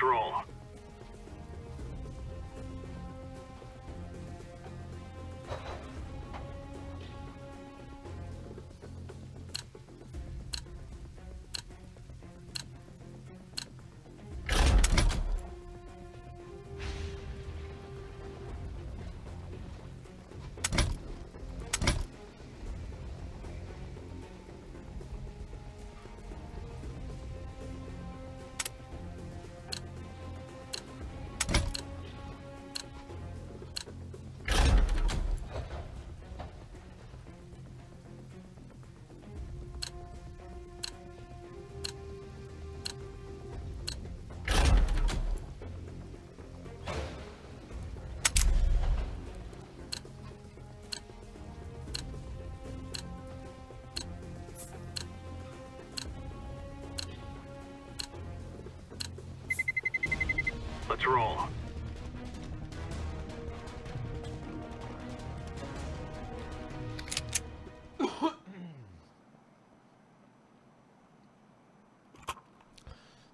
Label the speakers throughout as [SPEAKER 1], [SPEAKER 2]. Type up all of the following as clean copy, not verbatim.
[SPEAKER 1] Let's roll. Let's roll.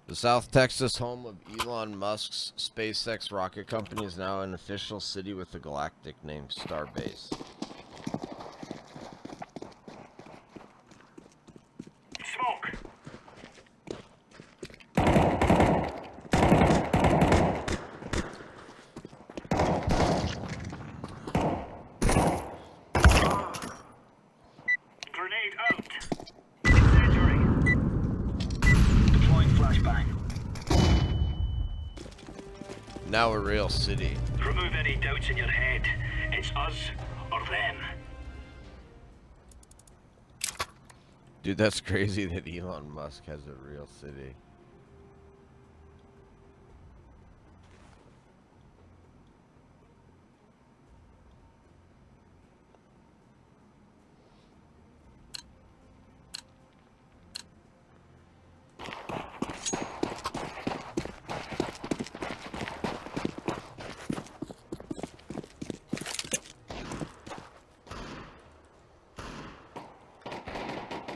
[SPEAKER 2] The South Texas home of Elon Musk's SpaceX rocket company is now an official city with a galactic name, Starbase.
[SPEAKER 1] Smoke. Grenade out. Incendiary. Deploying flashbang.
[SPEAKER 2] Now a real city.
[SPEAKER 1] Remove any doubts in your head. It's us or them.
[SPEAKER 2] Dude, that's crazy that Elon Musk has a real city.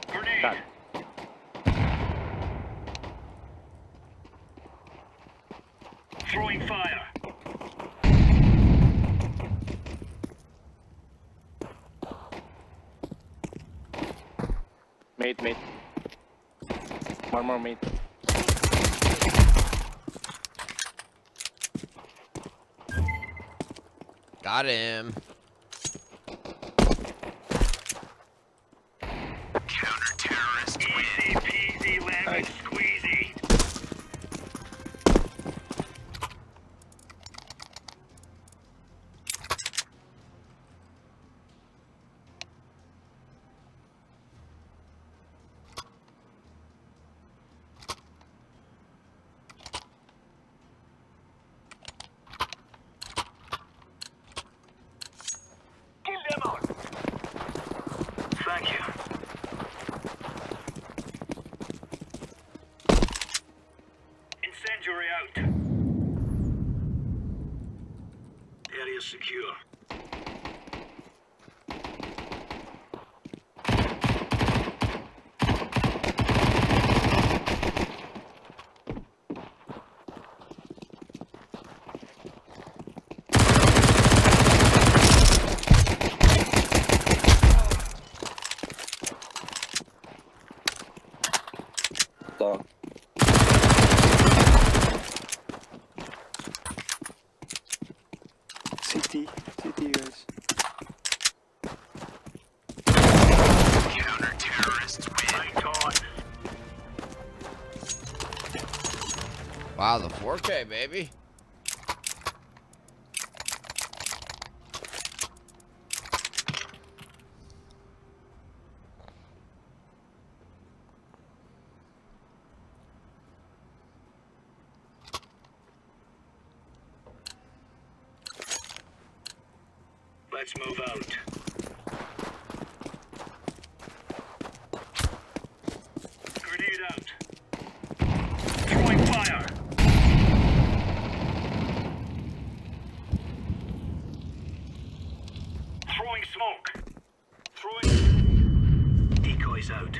[SPEAKER 1] Grenade. Throwing fire.
[SPEAKER 3] Mate. One more mate.
[SPEAKER 2] Got him.
[SPEAKER 1] Counter-terrorist. Easy peasy lemon squeezy. Kill them all. Thank you. Incendiary out. Area secure.
[SPEAKER 3] Dog. CT, guys.
[SPEAKER 1] Counter-terrorists win. Right on.
[SPEAKER 2] Wow, the 4K, baby.
[SPEAKER 1] Let's move out. Grenade out. Throwing fire. Throwing smoke. Throwing decoys out.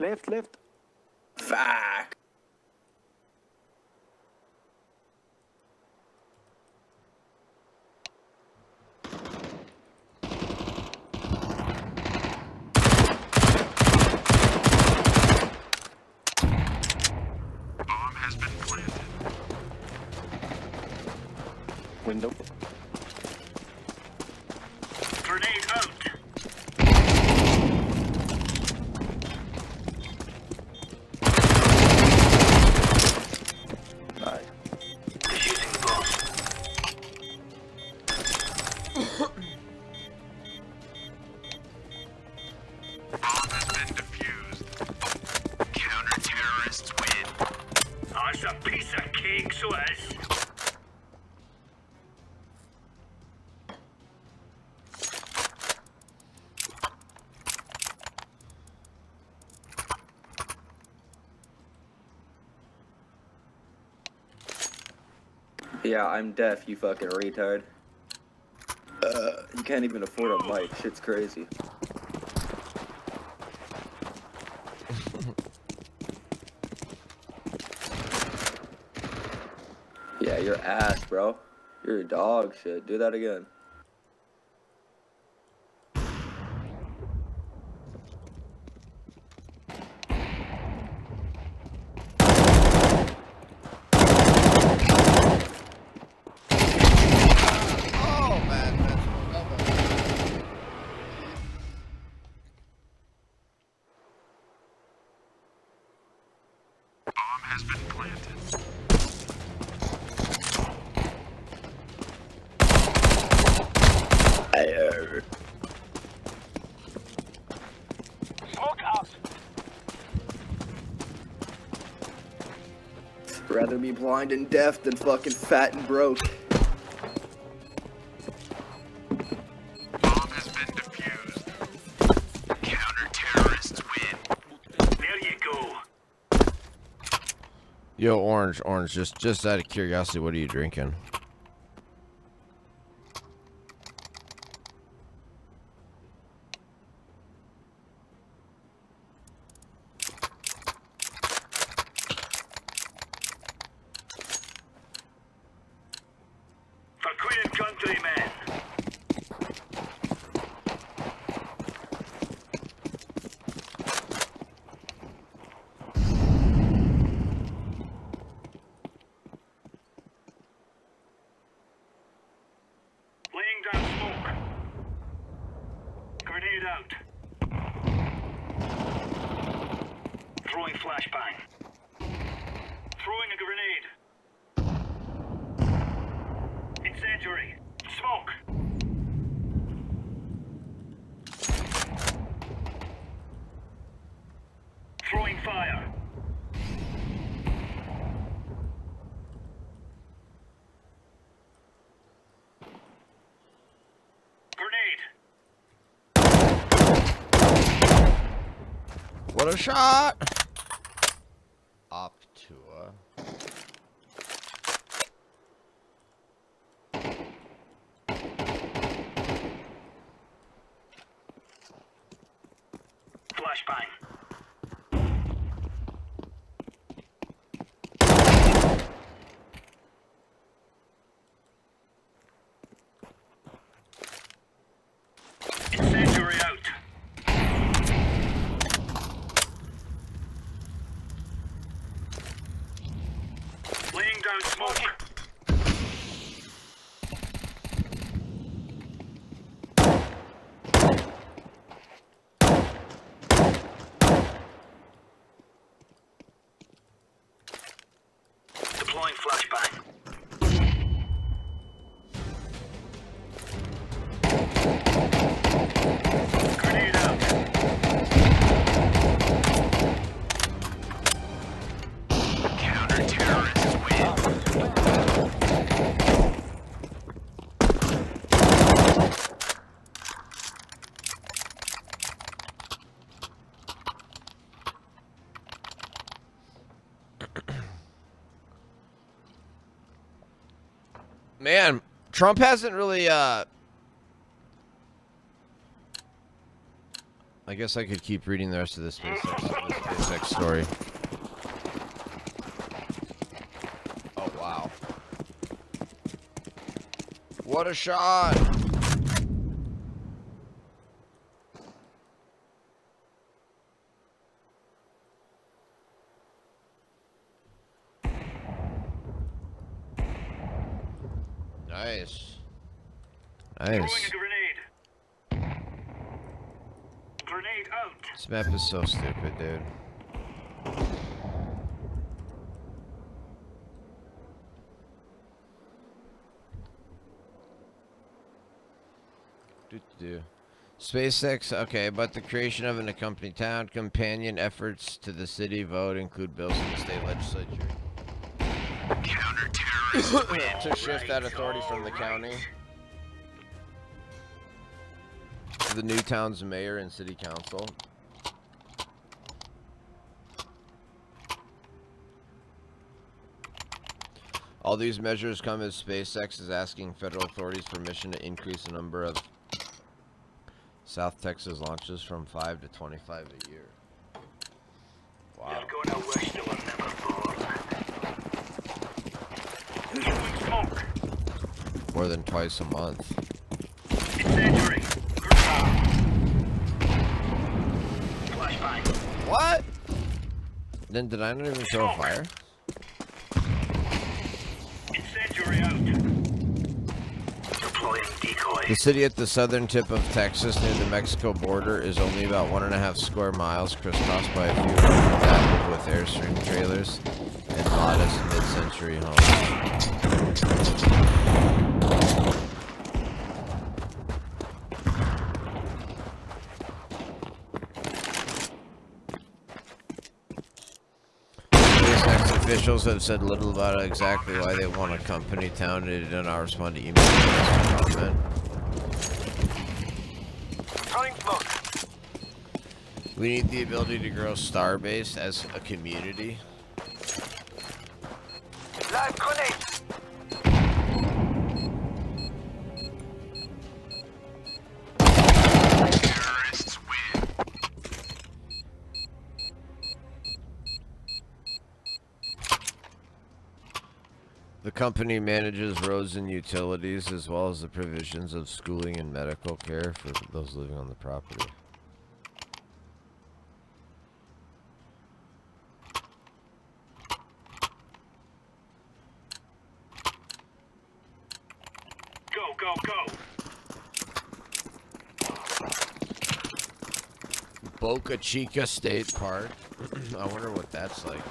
[SPEAKER 3] Left. Fuck.
[SPEAKER 1] Bomb has been planted.
[SPEAKER 3] Window.
[SPEAKER 1] Grenade out.
[SPEAKER 3] Nice.
[SPEAKER 1] Defusing the bomb. Bomb has been defused. Counter-terrorists win. Oh, it's a piece of cake, so it is.
[SPEAKER 4] Yeah, I'm deaf, you fucking retard. You can't even afford a mic. Shit's crazy. Yeah, you're ass, bro. You're a dog shit. Do that again.
[SPEAKER 2] Oh man, that's another.
[SPEAKER 1] Bomb has been planted. Smoke out.
[SPEAKER 4] Rather be blind and deaf than fucking fat and broke.
[SPEAKER 1] Bomb has been defused. Counter-terrorists win. There you go.
[SPEAKER 2] Yo, Orange, just out of curiosity, what are you drinking?
[SPEAKER 1] For Queen and Country, men. Laying down smoke. Grenade out. Throwing flashbang. Throwing a grenade. Incendiary. Smoke. Throwing fire. Grenade.
[SPEAKER 2] What a shot! Optua.
[SPEAKER 1] Flashbang. Incendiary out. Laying down smoke. Deploying flashbang. Grenade out. Counter-terrorists win.
[SPEAKER 2] Man, Trump hasn't really I guess I could keep reading the rest of the SpaceX story. Oh, wow. What a shot! Nice.
[SPEAKER 1] Throwing
[SPEAKER 2] Nice.
[SPEAKER 1] a grenade. Grenade out.
[SPEAKER 2] This map is so stupid, dude. Do. SpaceX, okay, but the creation of an accompanied town, companion efforts to the city vote include bills in the state legislature to shift that authority from the county to the new town's mayor and city council. All these measures come as SpaceX is asking federal authorities permission to increase the number of South Texas launches from 5 to 25 a year. Wow.
[SPEAKER 1] You're gonna wish there were never born. Throwing smoke.
[SPEAKER 2] More than twice a month.
[SPEAKER 1] Incendiary. Flashbang.
[SPEAKER 2] What? Then did I not even throw a fire?
[SPEAKER 1] Incendiary out. Deploying decoy.
[SPEAKER 2] The city at the southern tip of Texas near the Mexico border is only about 1.5 square miles, crisscrossed by a few hundred with Airstream trailers and modest mid-century homes. SpaceX officials have said little about exactly why they want a company town. They did not respond to emails.
[SPEAKER 1] Throwing smoke.
[SPEAKER 2] We need the ability to grow Starbase as a community.
[SPEAKER 1] Live grenade. Terrorists win.
[SPEAKER 2] The company manages roads and utilities as well as the provisions of schooling and medical care for those living on the property.
[SPEAKER 1] Go, go, go.
[SPEAKER 2] Boca Chica State Park. I wonder what that's like.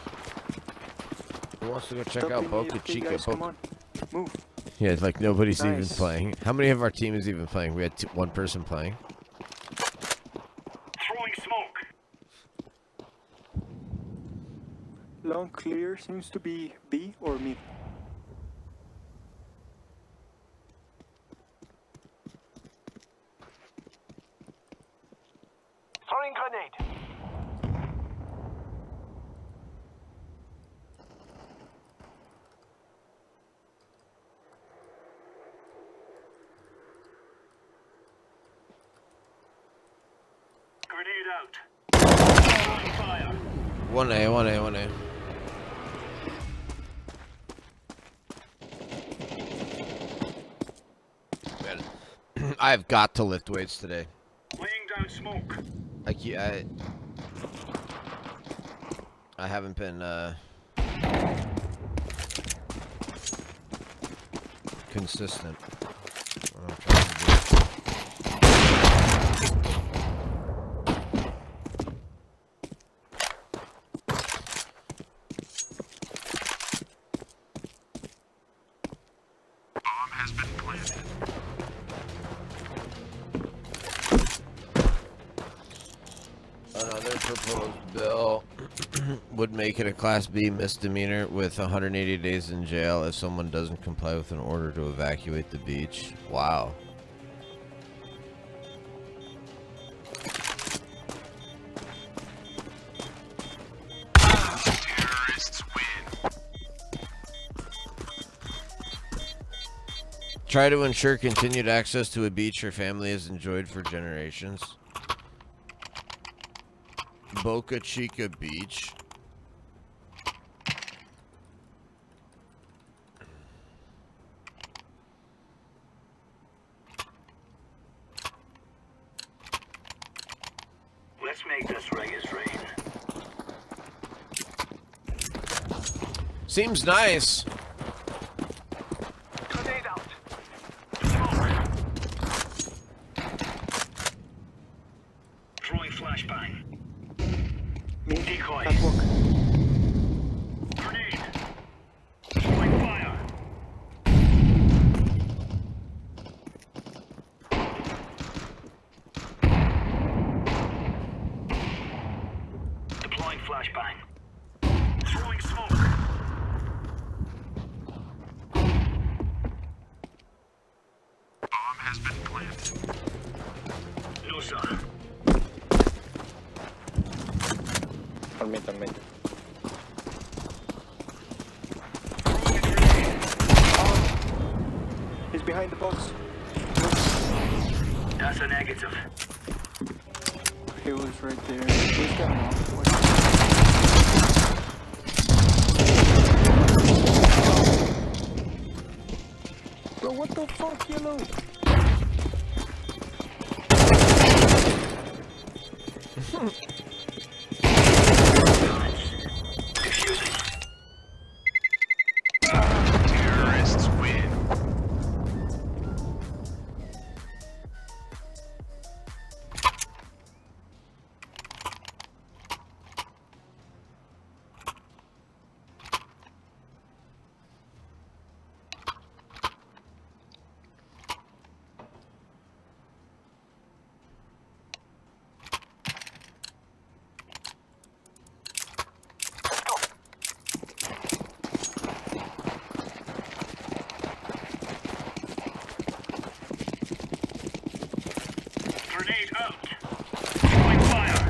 [SPEAKER 2] Who wants to go check out Boca Chica?
[SPEAKER 3] Guys, come on. Move.
[SPEAKER 2] Yeah, it's like nobody's even
[SPEAKER 3] Nice.
[SPEAKER 2] playing. How many of our team is even playing? We had one person playing.
[SPEAKER 1] Throwing smoke.
[SPEAKER 3] Long clear seems to be B or mid.
[SPEAKER 1] Throwing grenade. Grenade out. Throwing fire.
[SPEAKER 2] 1A, 1A, 1A. Man, I've got to lift weights today.
[SPEAKER 1] Laying down smoke.
[SPEAKER 2] Like, yeah, I haven't been, consistent. What I'm trying to do.
[SPEAKER 1] Bomb has been planted.
[SPEAKER 2] Another proposed bill would make it a Class B misdemeanor with 180 days in jail if someone doesn't comply with an order to evacuate the beach. Wow.
[SPEAKER 1] Terrorists win.
[SPEAKER 2] Try to ensure continued access to a beach your family has enjoyed for generations. Boca Chica Beach.
[SPEAKER 1] Let's make this Regis rain.
[SPEAKER 2] Seems nice.
[SPEAKER 1] Grenade out. Smoke. Throwing flashbang.
[SPEAKER 3] Me.
[SPEAKER 1] Decoy.
[SPEAKER 3] Catwalk.
[SPEAKER 1] Grenade. Throwing fire. Deploying flashbang. Throwing smoke. Bomb has been planted. No, sir.
[SPEAKER 5] On mid, on mid.
[SPEAKER 3] He's behind the box.
[SPEAKER 1] That's a negative.
[SPEAKER 3] He was right there. He's coming off. Bro, what the fuck, yellow?
[SPEAKER 1] Defusing. Terrorists win. Grenade out. Throwing fire.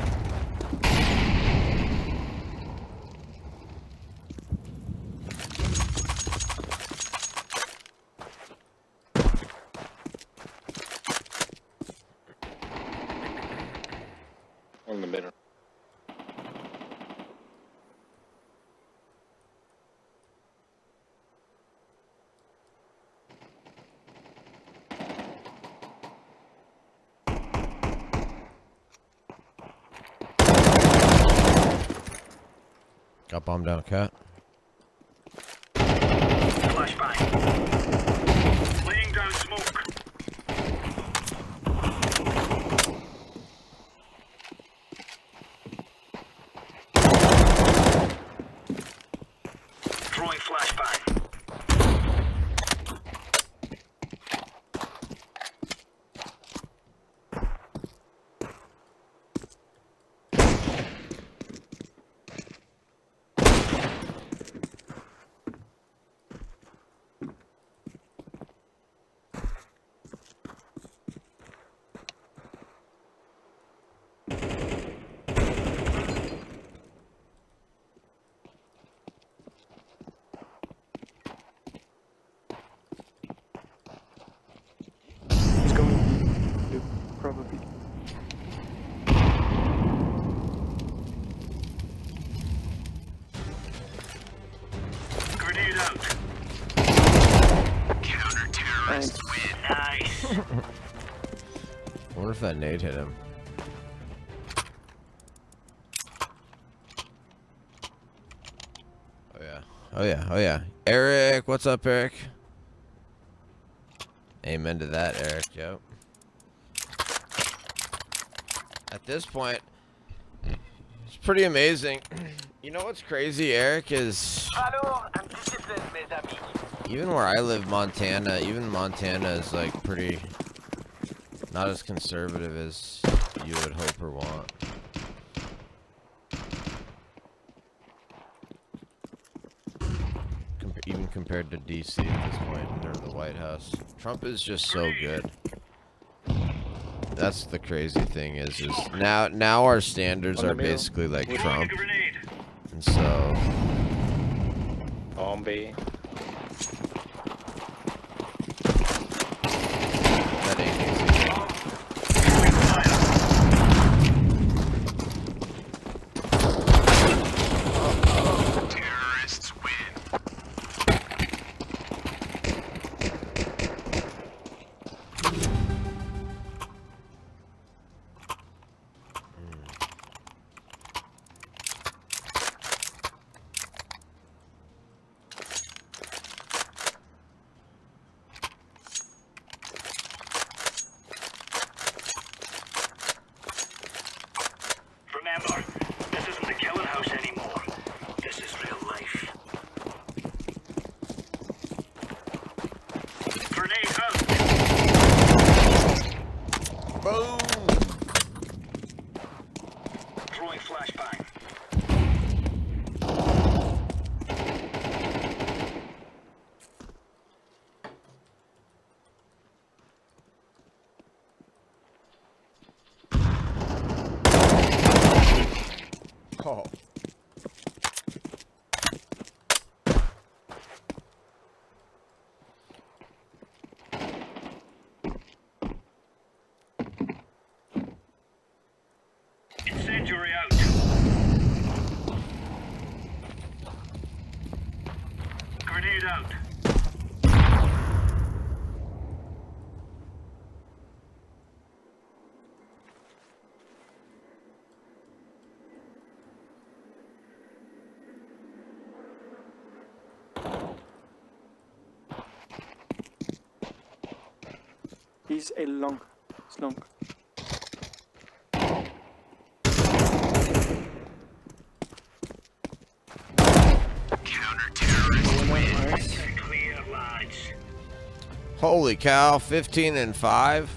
[SPEAKER 5] On the middle.
[SPEAKER 2] Got bombed down, cat.
[SPEAKER 1] Flashbang. Laying down smoke. Throwing flashbang.
[SPEAKER 3] He's going. Dude, probably.
[SPEAKER 1] Grenade out. Counter-terrorists win. Nice.
[SPEAKER 2] I wonder if that nade hit him. Oh yeah. Oh yeah. Oh yeah. Eric, what's up, Eric? Amen to that, Eric. Yep. At this point, it's pretty amazing. You know what's crazy, Eric, is even where I live, Montana, even Montana is like pretty not as conservative as you would hope or want. Even compared to DC at this point, or the White House. Trump is just so good. That's the crazy thing is now our standards are basically like Trump. And so
[SPEAKER 5] On B.
[SPEAKER 2] that ain't easy.
[SPEAKER 1] out.
[SPEAKER 3] He's a long. It's long. Nice.
[SPEAKER 1] Clear, lads.
[SPEAKER 2] Holy cow, 15 and 5.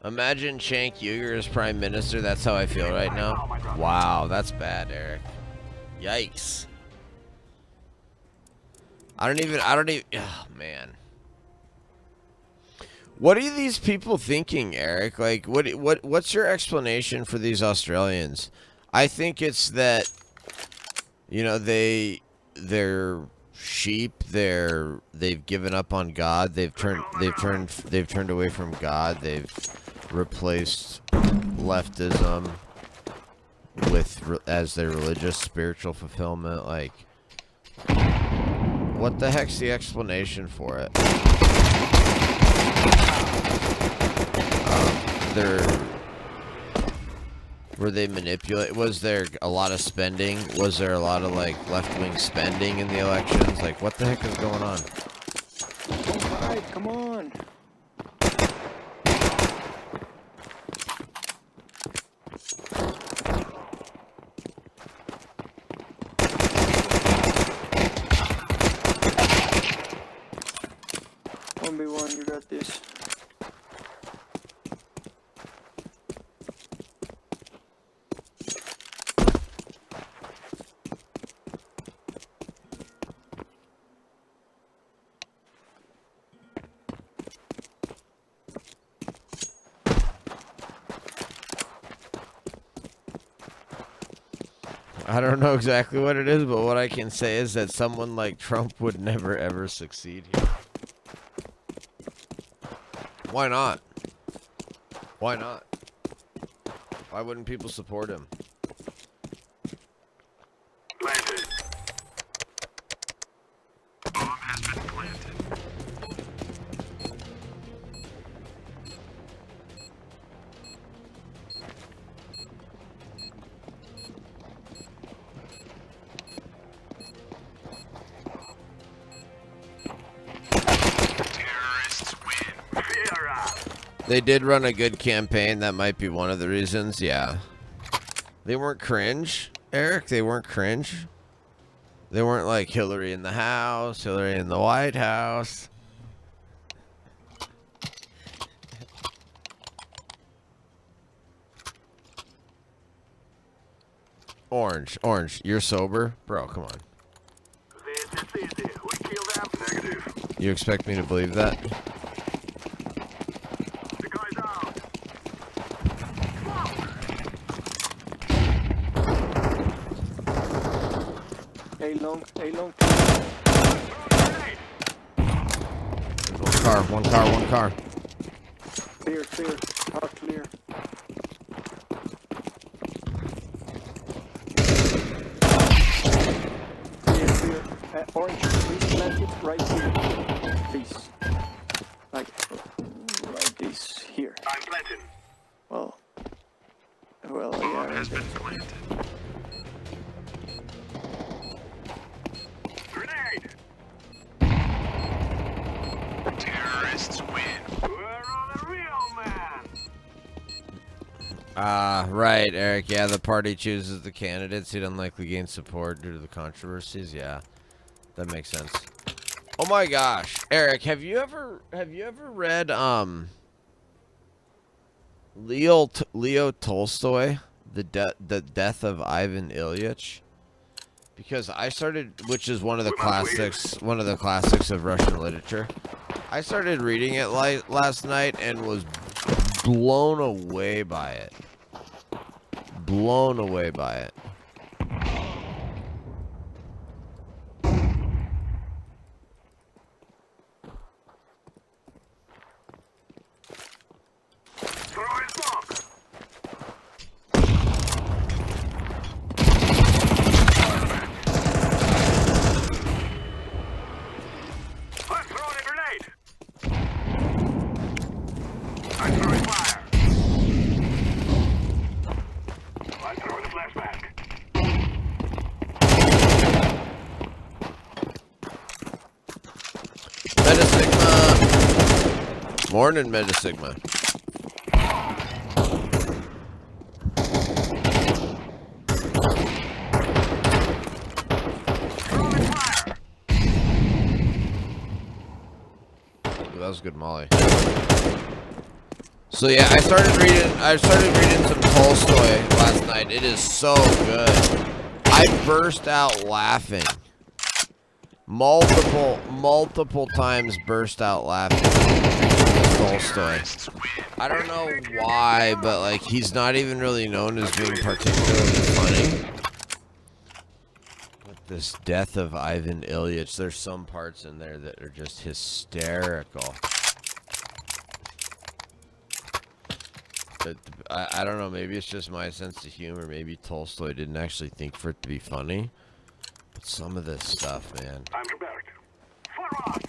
[SPEAKER 2] Imagine Cenk Uygur as prime minister. That's how I feel right now. Wow, that's bad, Eric. Yikes. I don't even, oh man. What are these people thinking, Eric? Like, what's your explanation for these Australians? I think it's that, you know, they're sheep. They've given up on God. They've turned away from God. They've replaced leftism with as their religious spiritual fulfillment. Like, what the heck's the explanation for it? Were they manipulate? Was there a lot of spending? Was there a lot of like left-wing spending in the elections? Like, what the heck is going on?
[SPEAKER 3] Alright, come on. One by one, you got this.
[SPEAKER 2] I don't know exactly what it is, but what I can say is that someone like Trump would never ever succeed here. Why not? Why not? Why wouldn't people support him?
[SPEAKER 1] Planted. Bomb has been planted. Terrorists win. Fear up.
[SPEAKER 2] They did run a good campaign. That might be one of the reasons. Yeah. They weren't cringe, Eric. They weren't cringe. They weren't like Hillary in the House, Hillary in the White House. Orange, you're sober? Bro, come on.
[SPEAKER 1] This is easy. We kill them. Negative.
[SPEAKER 2] You expect me to believe that?
[SPEAKER 1] The guy's out.
[SPEAKER 3] A long.
[SPEAKER 1] Grenade.
[SPEAKER 2] One car.
[SPEAKER 3] Clear. All clear. Clear. Orange, please plant it right here. Please. Like this here.
[SPEAKER 1] I'm planted.
[SPEAKER 3] Well,
[SPEAKER 1] Bomb
[SPEAKER 3] yeah.
[SPEAKER 1] has been planted. Grenade. Terrorists win. We're on a real man.
[SPEAKER 2] Right, Eric. Yeah, the party chooses the candidates who'd unlikely gain support due to the controversies. Yeah, that makes sense. Oh my gosh, Eric, have you ever read Leo Tolstoy, the Death of Ivan Ilyich? Because I started, which is one of the classics of Russian literature. I started reading it last night and was blown away by it. Blown away by it.
[SPEAKER 1] Throwing smoke.
[SPEAKER 2] Morning, Meta Sigma. Ooh, that was good, Molly. So yeah, I started reading some Tolstoy last night. It is so good. I burst out laughing. Multiple times burst out laughing. Tolstoy. I don't know why, but like he's not even really known as being particularly funny. With this death of Ivan Ilyich, there's some parts in there that are just hysterical. But I don't know, maybe it's just my sense of humor. Maybe Tolstoy didn't actually think for it to be funny. But some of this stuff, man.
[SPEAKER 1] I'm prepared. Forward!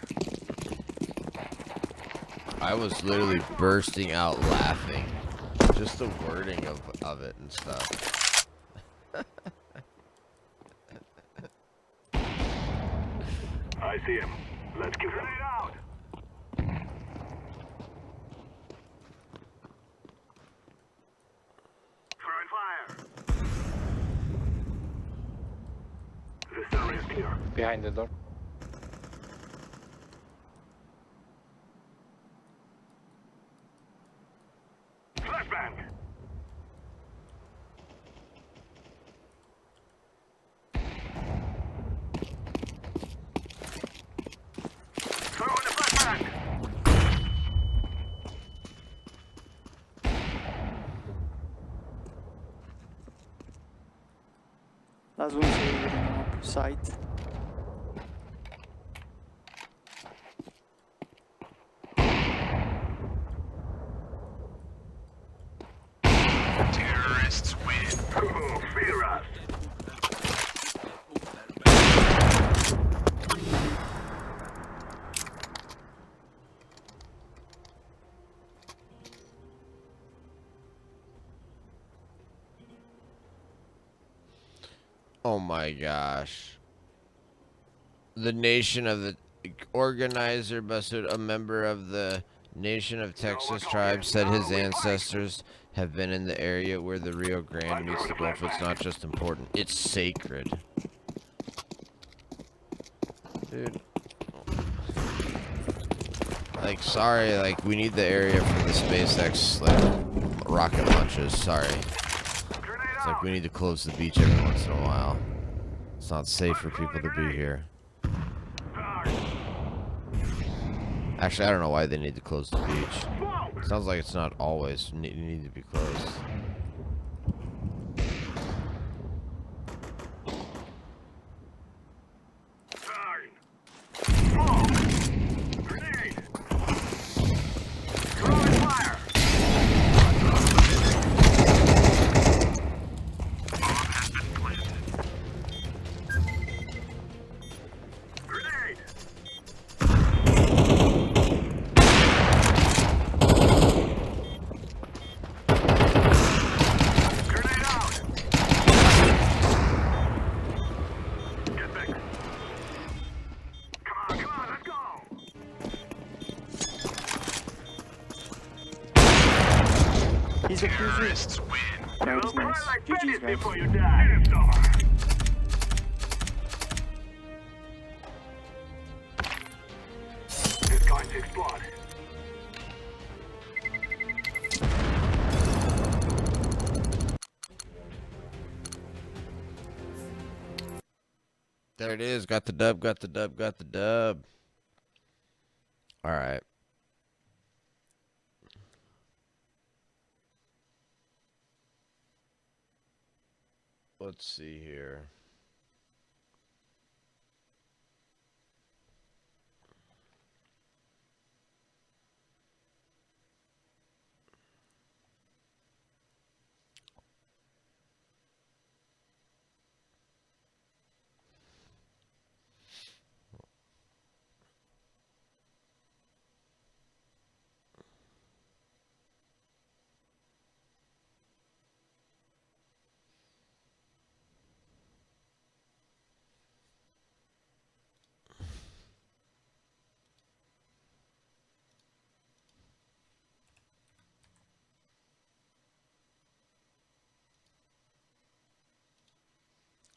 [SPEAKER 2] I was literally bursting out laughing. Just the wording of it and stuff.
[SPEAKER 1] I see him. Let's get him out. Throwing fire. The terrorist here.
[SPEAKER 5] Behind the door.
[SPEAKER 1] Flashbang. Throwing the flashbang.
[SPEAKER 3] Last one saved on site.
[SPEAKER 1] Terrorists win. Fear us.
[SPEAKER 2] Oh my gosh. The nation of the organizer, Busted, a member of the Nation of Texas tribe, said his ancestors have been in the area where the Rio Grande meets the Gulf. It's not just important, it's sacred. Dude. Like, sorry, like, we need the area for the SpaceX, like, rocket launches, sorry. It's like we need to close the beach every once in a while. It's not safe for people to be here. Actually, I don't know why they need to close the beach. Sounds like it's not always need to be closed.
[SPEAKER 3] He's a
[SPEAKER 1] Terrorists
[SPEAKER 3] fusion.
[SPEAKER 1] win.
[SPEAKER 3] No,
[SPEAKER 1] You'll
[SPEAKER 3] it's
[SPEAKER 1] cry
[SPEAKER 3] nice.
[SPEAKER 1] like
[SPEAKER 3] GG's,
[SPEAKER 1] babies
[SPEAKER 3] guys.
[SPEAKER 1] before you die. It's going to explode.
[SPEAKER 2] There it is. Got the dub, got the dub, got the dub. Alright. Let's see here.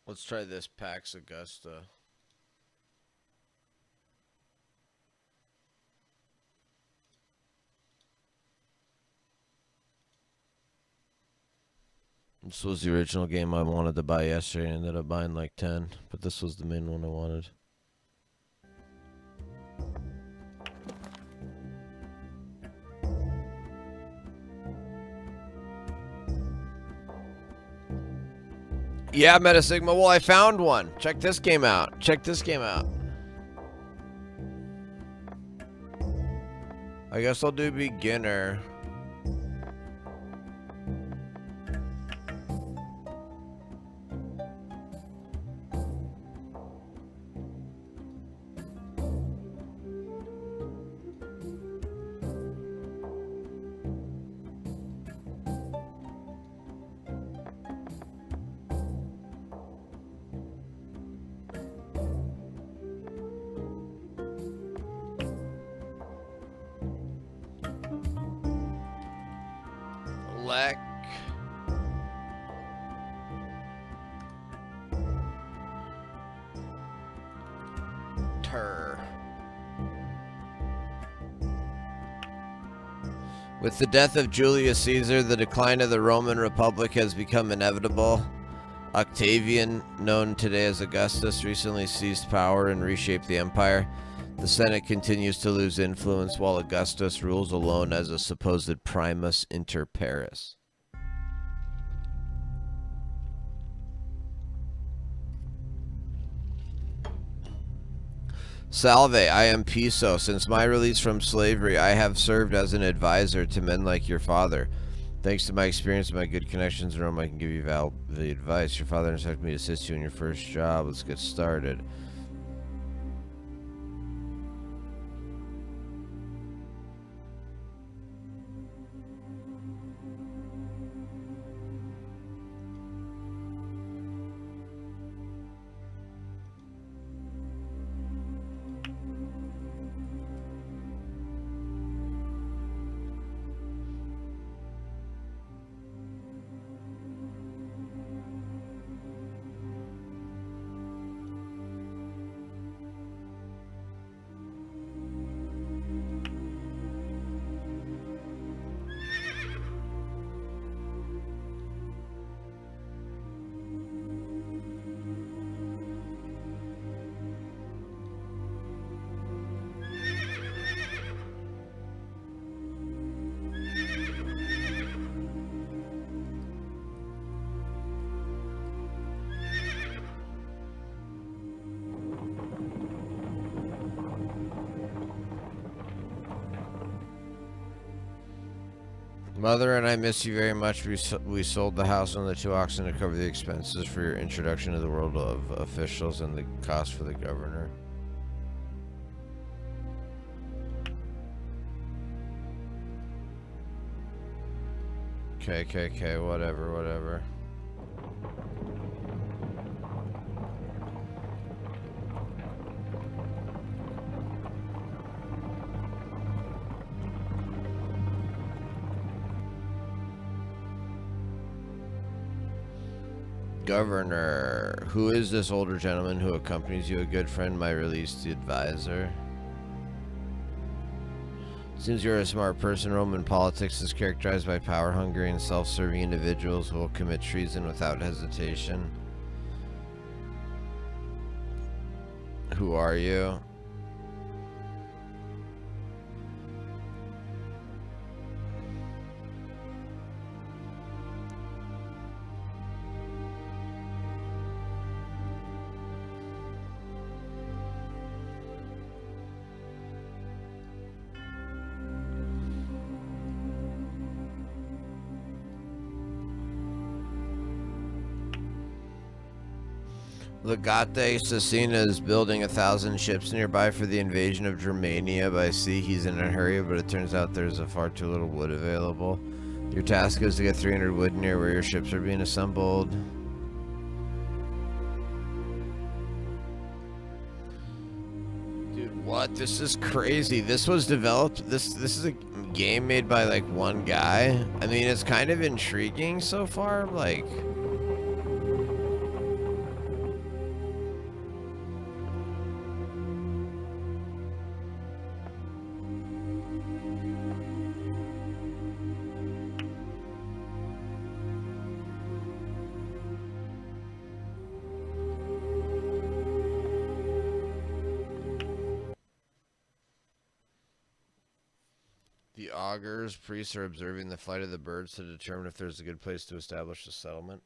[SPEAKER 2] Let's try this Pax Augusta. This was the original game I wanted to buy yesterday. I ended up buying like 10, but this was the main one I wanted. Yeah, Metasigma. Well, I found one. Check this game out. Check this game out. I guess I'll do beginner. Lek. Tur. With the death of Julius Caesar, the decline of the Roman Republic has become inevitable. Octavian, known today as Augustus, recently seized power and reshaped the empire. The Senate continues to lose influence while Augustus rules alone as a supposed primus inter pares. Salve, I am Piso. Since my release from slavery, I have served as an advisor to men like your father. Thanks to my experience and my good connections in Rome, I can give you valuable advice. Your father instructed me to assist you in your first job. Let's get started. Mother and I miss you very much. We sold the house and the 2 oxen to cover the expenses for your introduction to the world of officials and the cost for the governor. Okay, whatever. Governor. Who is this older gentleman who accompanies you? A good friend, my released advisor. Seems you're a smart person. Roman politics is characterized by power-hungry and self-serving individuals who will commit treason without hesitation. Who are you? Legate Cecina is building 1,000 ships nearby for the invasion of Germania by sea. He's in a hurry, but it turns out there's far too little wood available. Your task is to get 300 wood near where your ships are being assembled. Dude, what? This is crazy. This was developed. This is a game made by like one guy. I mean, it's kind of intriguing so far. Like, The augurs, priests, are observing the flight of the birds to determine if there's a good place to establish a settlement.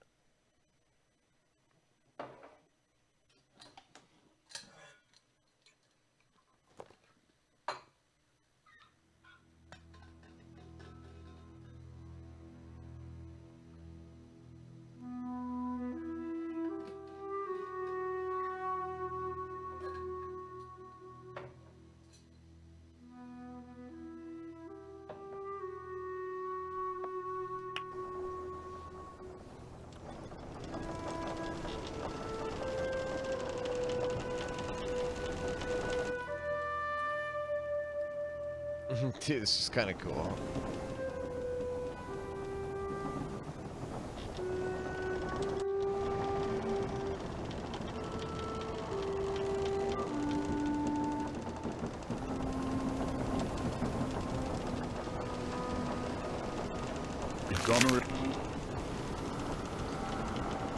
[SPEAKER 2] Dude, this is kind of cool.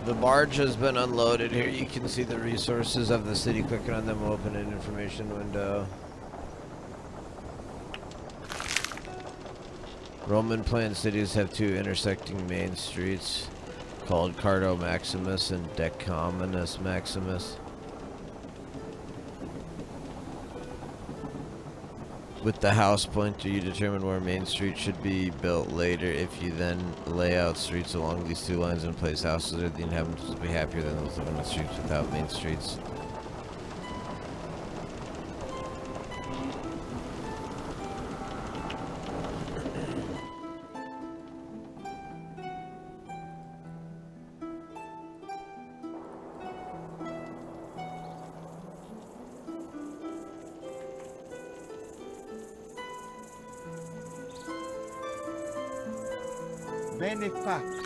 [SPEAKER 2] The barge has been unloaded. Here you can see the resources of the city. Clicking on them will open an information window. Roman planned cities have two intersecting main streets called Cardo Maximus and Decumanus Maximus. With the house pointer, you determine where Main Street should be built later. If you then lay out streets along these two lines and place houses there, the inhabitants will be happier than those living on streets without main streets.
[SPEAKER 6] Bene fatto.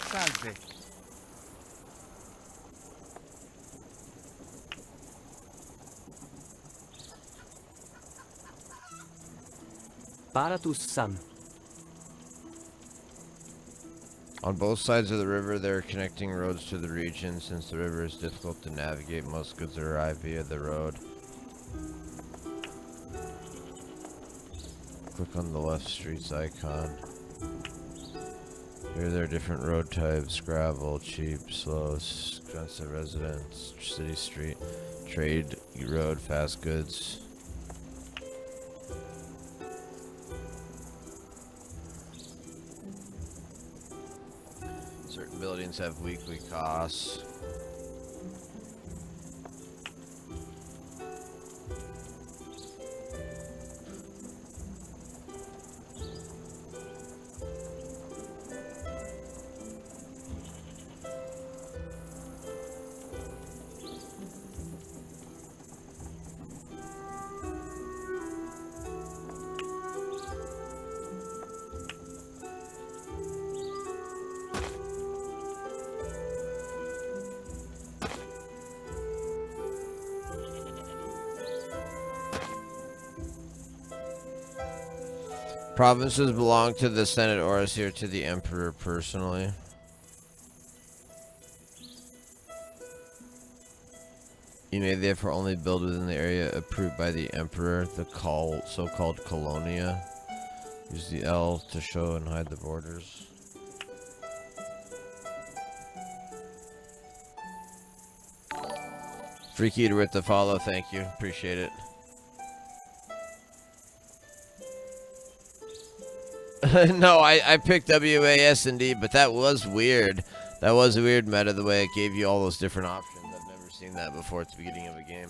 [SPEAKER 6] Salve.
[SPEAKER 7] Paratus Sam.
[SPEAKER 2] On both sides of the river, there are connecting roads to the region. Since the river is difficult to navigate, most goods arrive via the road. Click on the left streets icon. Here there are different road types: gravel, cheap, slow, expensive, residence, city street, trade road, fast goods. Certain buildings have weekly costs. Provinces belong to the Senate or is here to the Emperor personally. You may therefore only build within the area approved by the Emperor, the so-called colonia. Use the L to show and hide the borders. Freaky Eater with the follow, thank you, appreciate it. No, I picked WASD, but that was weird. That was a weird meta, the way it gave you all those different options. I've never seen that before at the beginning of a game.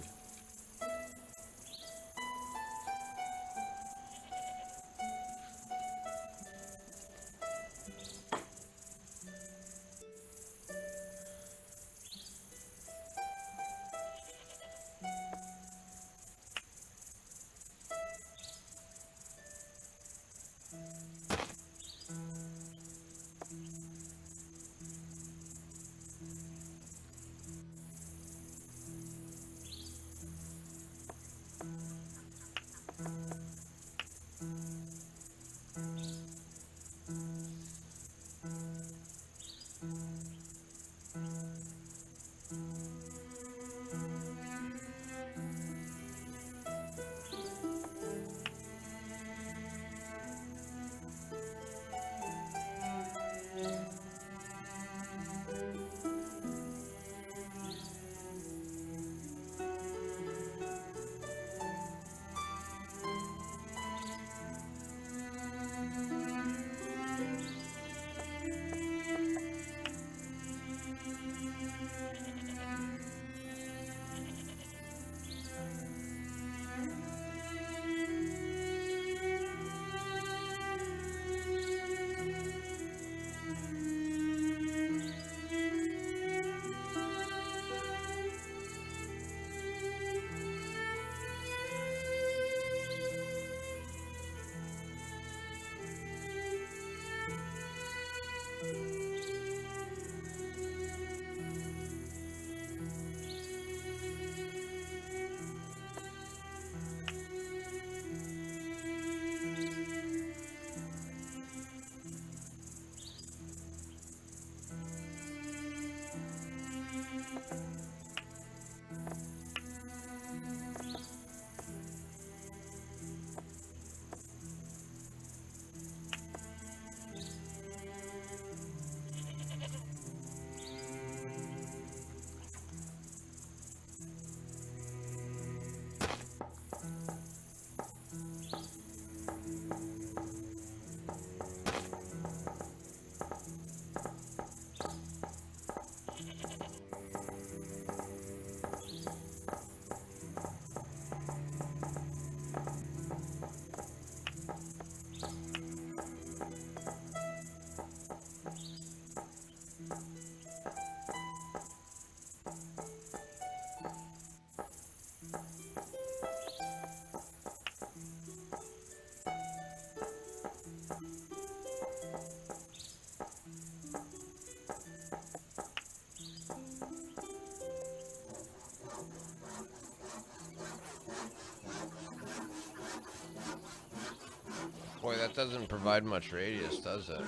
[SPEAKER 2] Boy, that doesn't provide much radius, does it?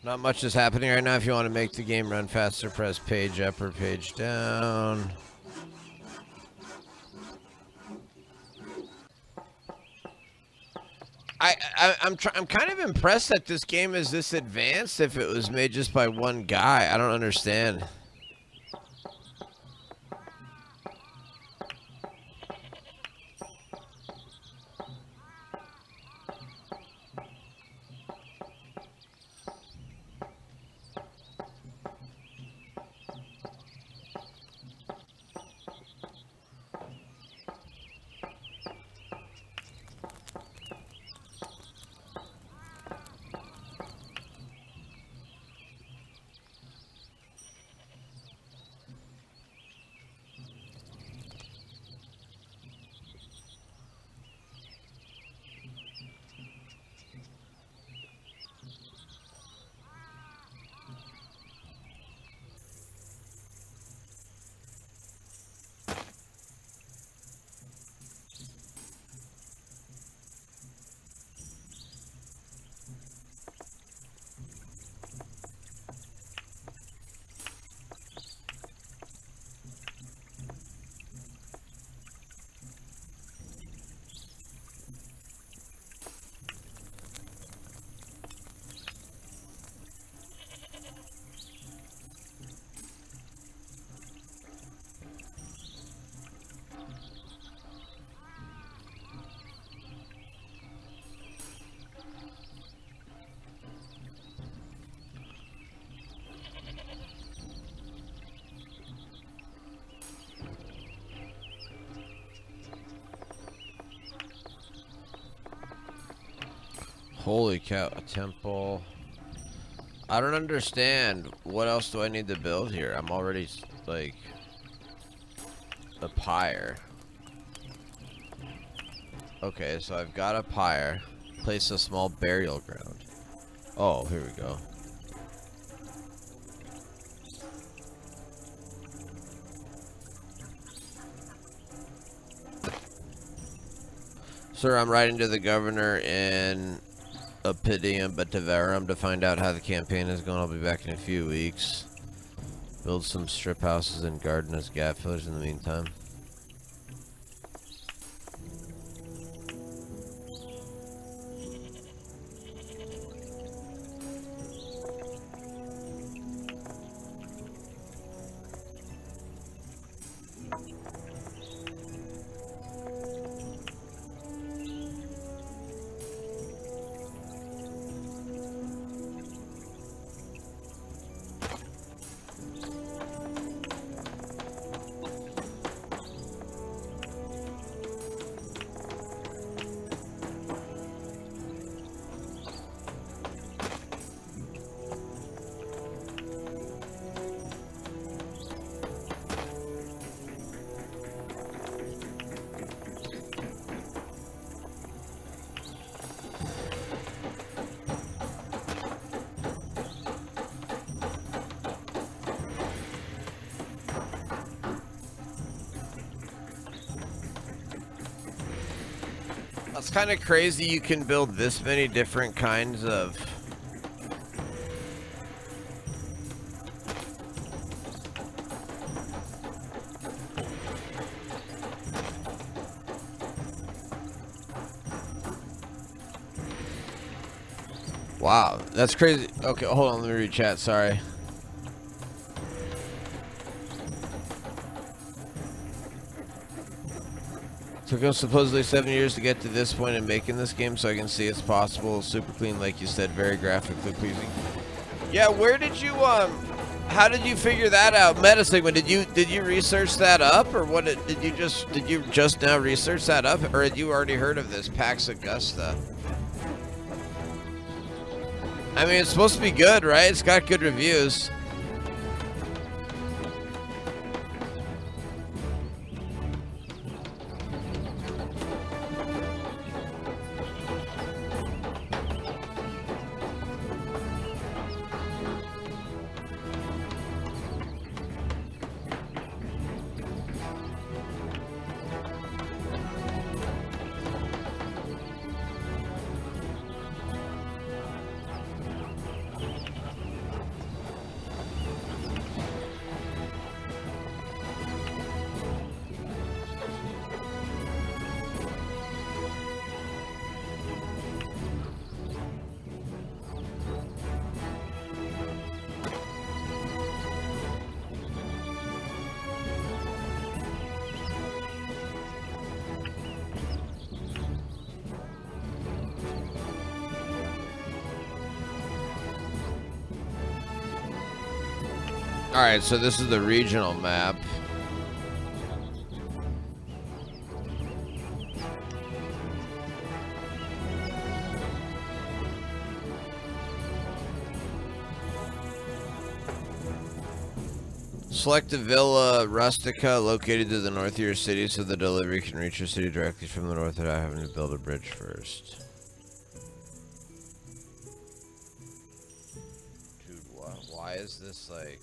[SPEAKER 2] Not much is happening right now. If you want to make the game run faster, press page up or page down. I'm kind of impressed that this game is this advanced. If it was made just by one guy, I don't understand. Holy cow, a temple. I don't understand. What else do I need to build here? I'm already, like, a pyre. Okay, so I've got a pyre. Place a small burial ground. Oh, here we go. Sir, I'm writing to the governor in Opidium Bataverum to find out how the campaign is going. I'll be back in a few weeks. Build some strip houses and garden as gap fillers in the meantime. It's kind of crazy you can build this many different kinds of wow, that's crazy. Okay, hold on, let me read chat, sorry. Took us supposedly 7 years to get to this point in making this game, so I can see it's possible. Super clean, like you said, very graphically pleasing. Yeah, where did you how did you figure that out? Metasigma, did you research that up, or what? Did you just now research that up, or had you already heard of this Pax Augusta? I mean, it's supposed to be good, right? It's got good reviews. Alright, so this is the regional map. Select a Villa Rustica located to the north of your city so the delivery can reach your city directly from the north without having to build a bridge first. Dude, why is this like...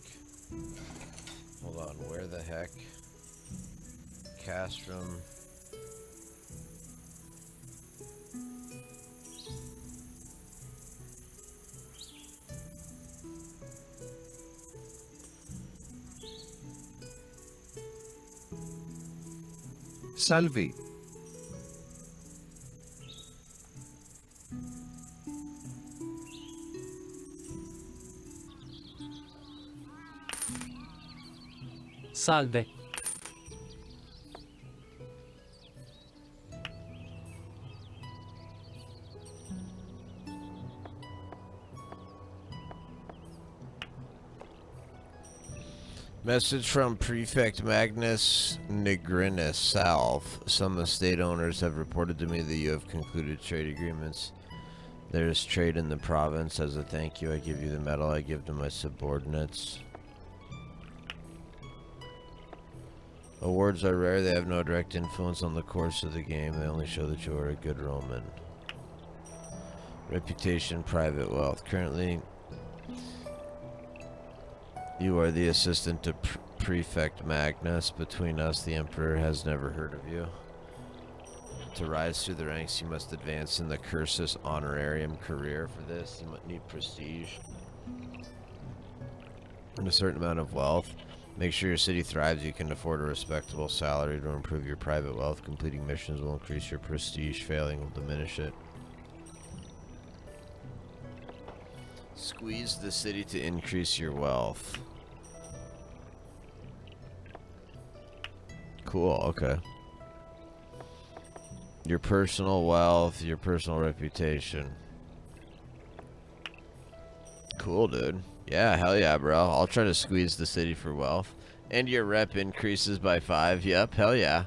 [SPEAKER 2] Hold on, where the heck? Castrum.
[SPEAKER 7] Salve.
[SPEAKER 8] Salve.
[SPEAKER 2] Message from Prefect Magnus Nigrinus South. Some estate owners have reported to me that you have concluded trade agreements. There is trade in the province. As a thank you, I give you the medal I give to my subordinates. Awards are rare. They have no direct influence on the course of the game. They only show that you are a good Roman. Reputation, private wealth. Currently, you are the assistant to Prefect Magnus. Between us, the Emperor has never heard of you. To rise through the ranks, you must advance in the Cursus Honorarium career. For this, you might need prestige and a certain amount of wealth. Make sure your city thrives. You can afford a respectable salary to improve your private wealth. Completing missions will increase your prestige. Failing will diminish it. Squeeze the city to increase your wealth. Cool, okay. Your personal wealth, your personal reputation. Cool, dude. Yeah, hell yeah, bro. I'll try to squeeze the city for wealth. And your rep increases by 5. Yep, hell yeah.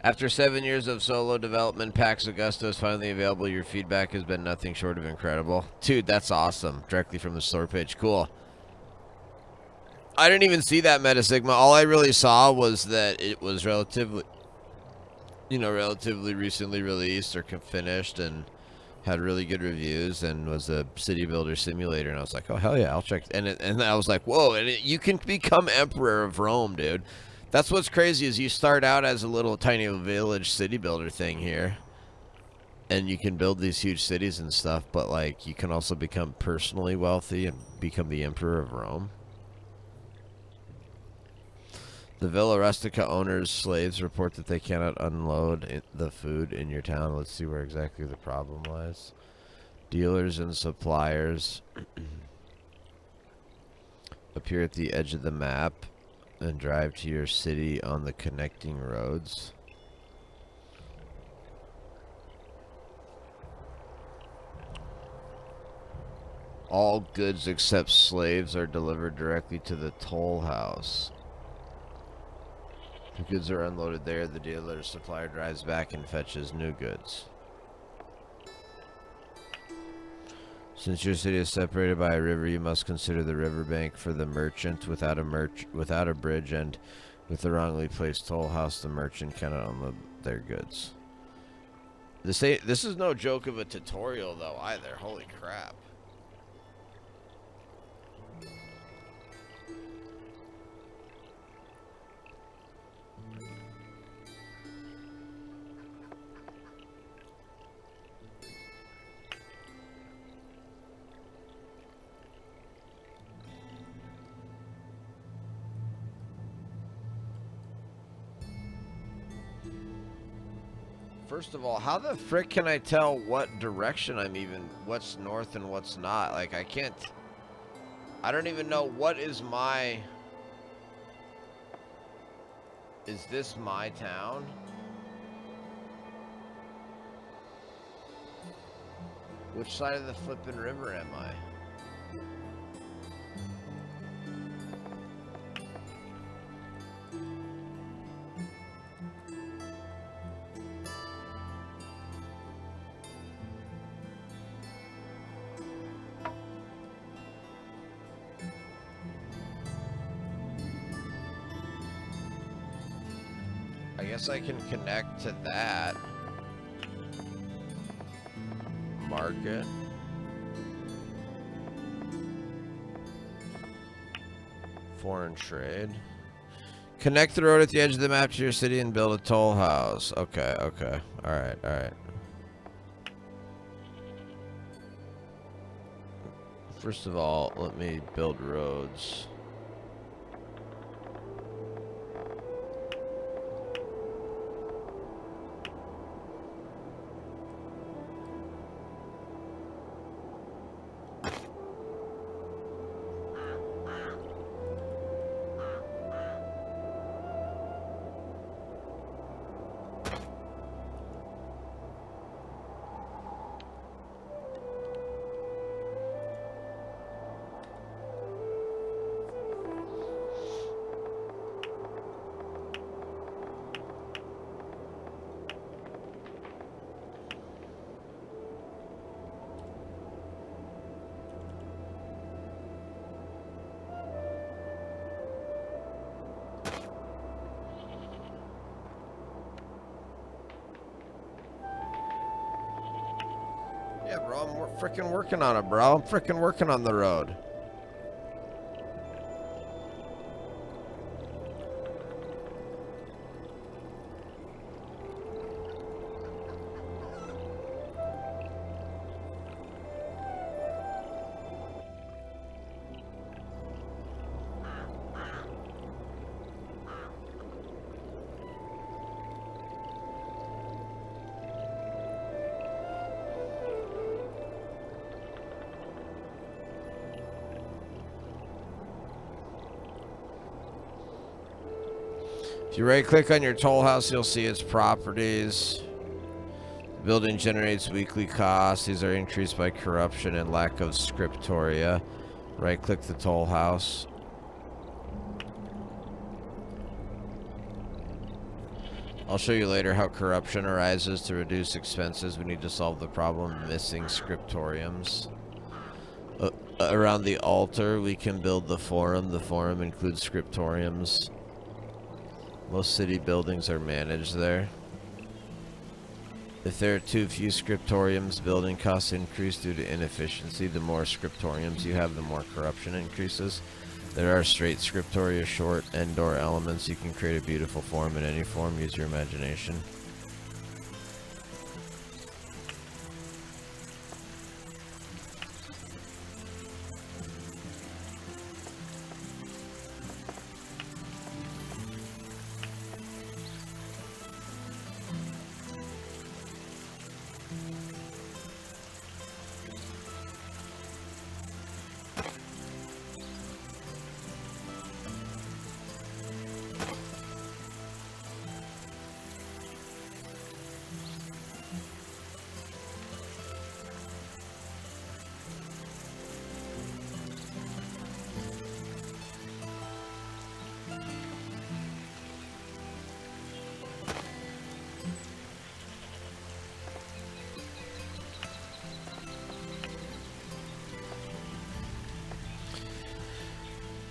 [SPEAKER 2] After 7 years of solo development, Pax Augusta is finally available. Your feedback has been nothing short of incredible. Dude, that's awesome. Directly from the store page. Cool. I didn't even see that Meta Sigma. All I really saw was that it was relatively recently released or finished and had really good reviews and was a city builder simulator. And I was like, oh, hell yeah, I'll check. And I was like, whoa, and you can become Emperor of Rome, dude. That's what's crazy is you start out as a little tiny village city builder thing here. And you can build these huge cities and stuff. But, like, you can also become personally wealthy and become the Emperor of Rome. The Villa Rustica owners' slaves report that they cannot unload the food in your town. Let's see where exactly the problem lies. Dealers and suppliers appear at the edge of the map and drive to your city on the connecting roads. All goods except slaves are delivered directly to the toll house. The goods are unloaded there. The dealer or supplier drives back and fetches new goods. Since your city is separated by a river, you must consider the riverbank for the merchant. Without a bridge and with the wrongly placed toll house, the merchant cannot unload their goods. This is no joke of a tutorial though either. Holy crap. First of all, how the frick can I tell what direction what's north and what's not? Like, I don't even know what is my... Is this my town? Which side of the flippin' river am I? I guess I can connect to that. Market. Foreign trade. Connect the road at the edge of the map to your city and build a toll house. Okay, okay. Alright, alright. First of all, let me build roads. Yeah, bro, I'm freaking working on it, bro. I'm freaking working on the road. If you right click on your toll house, you'll see its properties. The building generates weekly costs. These are increased by corruption and lack of scriptoria. Right click the toll house. I'll show you later how corruption arises. To reduce expenses, we need to solve the problem of missing scriptoriums. Around the altar, we can build the forum. The forum includes scriptoriums. Most city buildings are managed there. If there are too few scriptoriums, building costs increase due to inefficiency. The more scriptoriums you have, the more corruption increases. There are straight scriptoria, short, and door elements. You can create a beautiful form in any form. Use your imagination.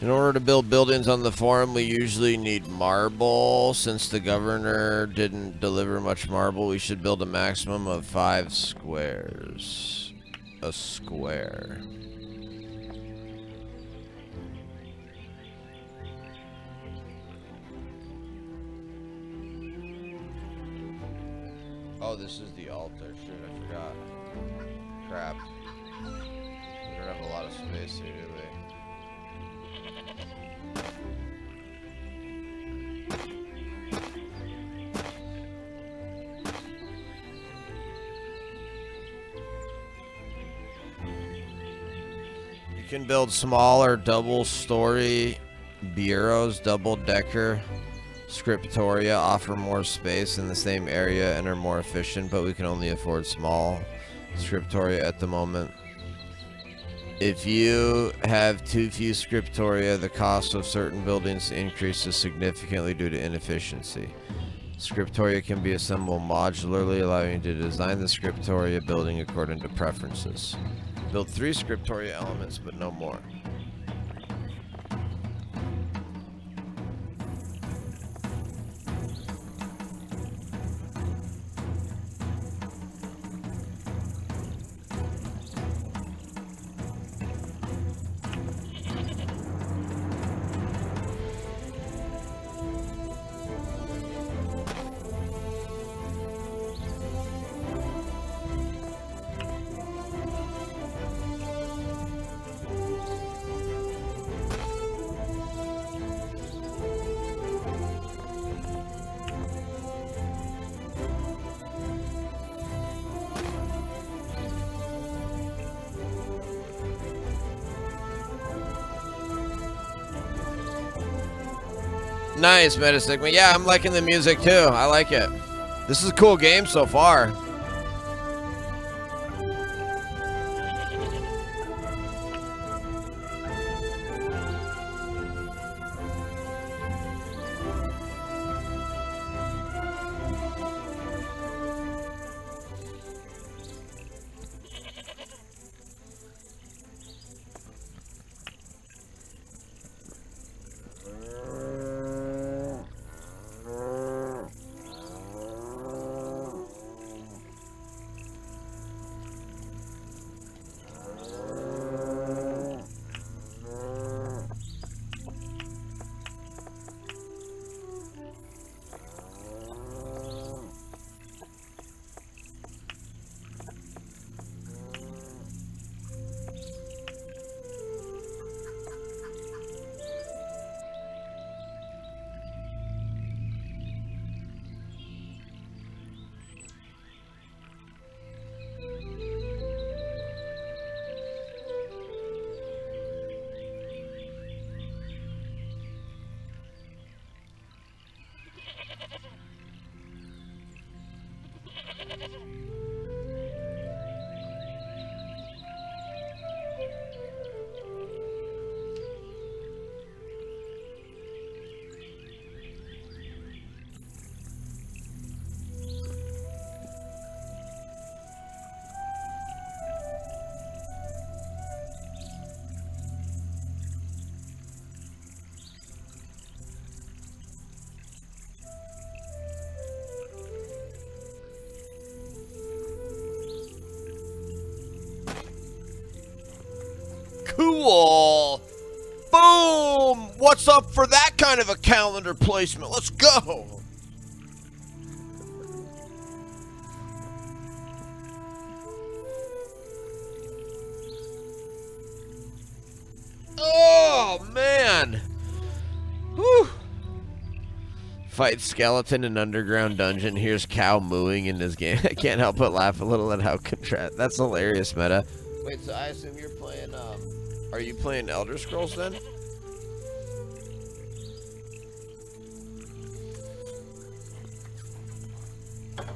[SPEAKER 2] In order to build buildings on the forum, we usually need marble. Since the governor didn't deliver much marble, we should build a maximum of 5 squares. A square. Oh, this is the altar. Shit, I forgot. Crap. We don't have a lot of space here, do we? You can build smaller double-story bureaus, double-decker scriptoria, offer more space in the same area and are more efficient, but we can only afford small scriptoria at the moment. If you have too few scriptoria, the cost of certain buildings increases significantly due to inefficiency. Scriptoria can be assembled modularly, allowing you to design the scriptoria building according to preferences. Build 3 scriptoria elements, but no more. Nice, Metasigma. Yeah, I'm liking the music too. I like it. This is a cool game so far. Cool. Boom. What's up for that kind of a calendar placement? Let's go. Oh, man. Whew. Fight skeleton in underground dungeon. Here's cow mooing in this game. I can't help but laugh a little at how contrast. That's hilarious, Meta. Wait, so I assume you're playing, are you playing Elder Scrolls then?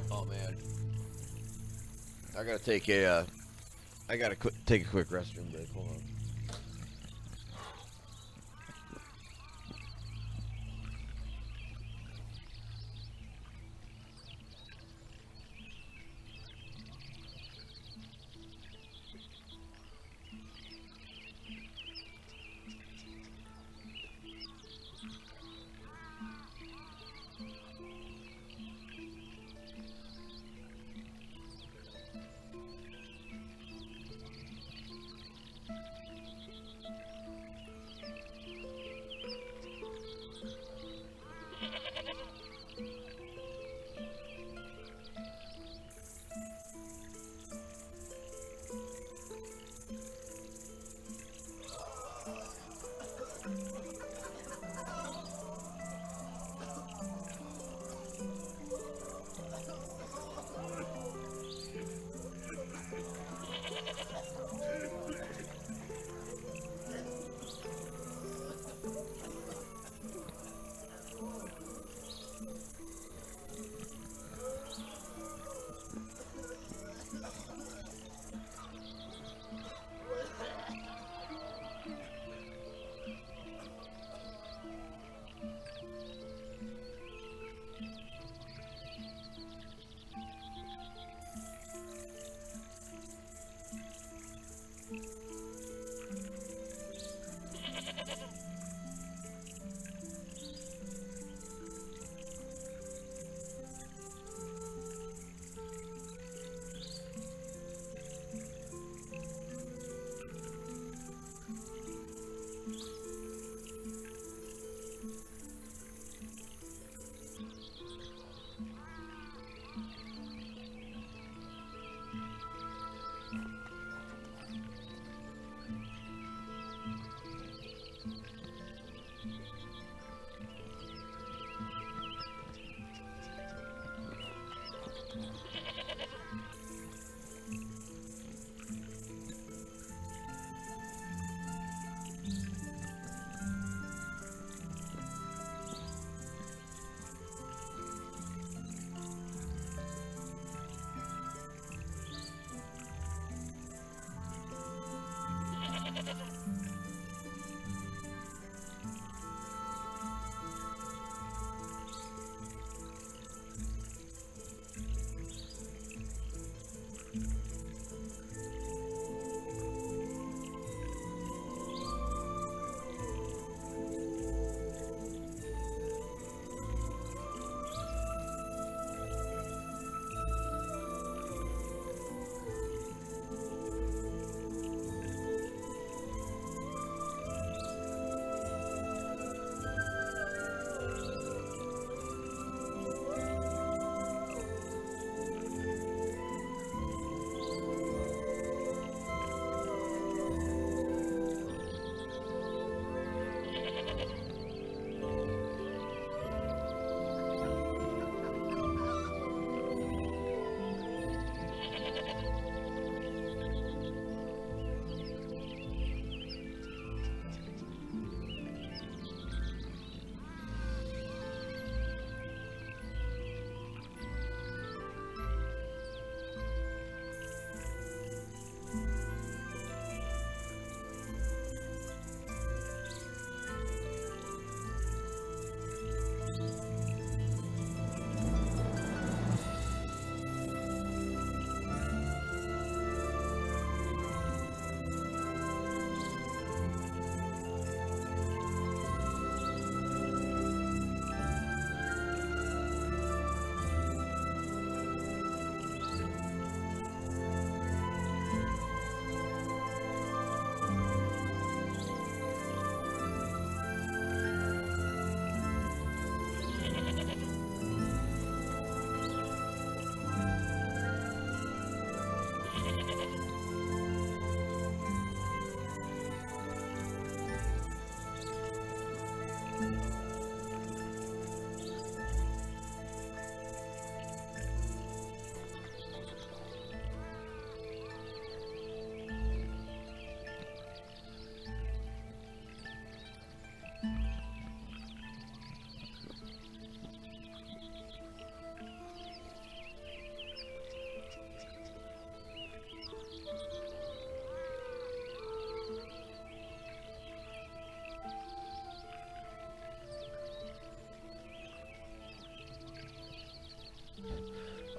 [SPEAKER 2] Oh, man. I gotta take a, take a quick restroom break. Hold on.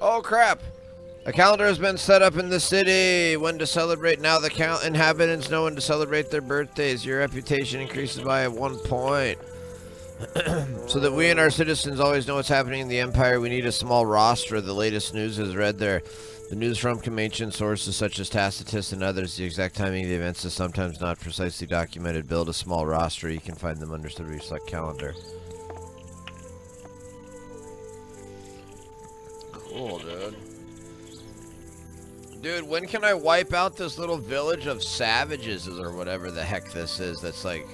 [SPEAKER 2] Oh crap! A calendar has been set up in the city. When to celebrate now, the inhabitants know when to celebrate their birthdays. Your reputation increases by 1 point. So that we and our citizens always know what's happening in the Empire, we need a small roster. The latest news is read there. The news from ancient sources such as Tacitus and others. The exact timing of the events is sometimes not precisely documented. Build a small roster. You can find them under the select calendar. Cool, dude. Dude, when can I wipe out this little village of savages or whatever the heck this is that's like...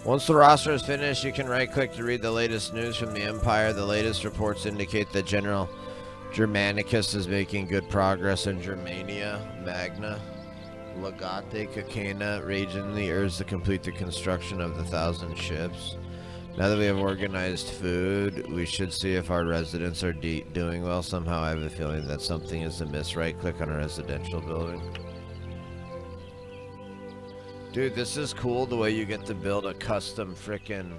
[SPEAKER 2] Once the roster is finished, you can right-click to read the latest news from the Empire. The latest reports indicate that General Germanicus is making good progress in Germania, Magna, Legate, Caecina region. The urge to complete the construction of the 1,000 ships. Now that we have organized food, we should see if our residents are doing well. Somehow I have a feeling that something is amiss. Right-click on a residential building. Dude, this is cool the way you get to build a custom frickin'...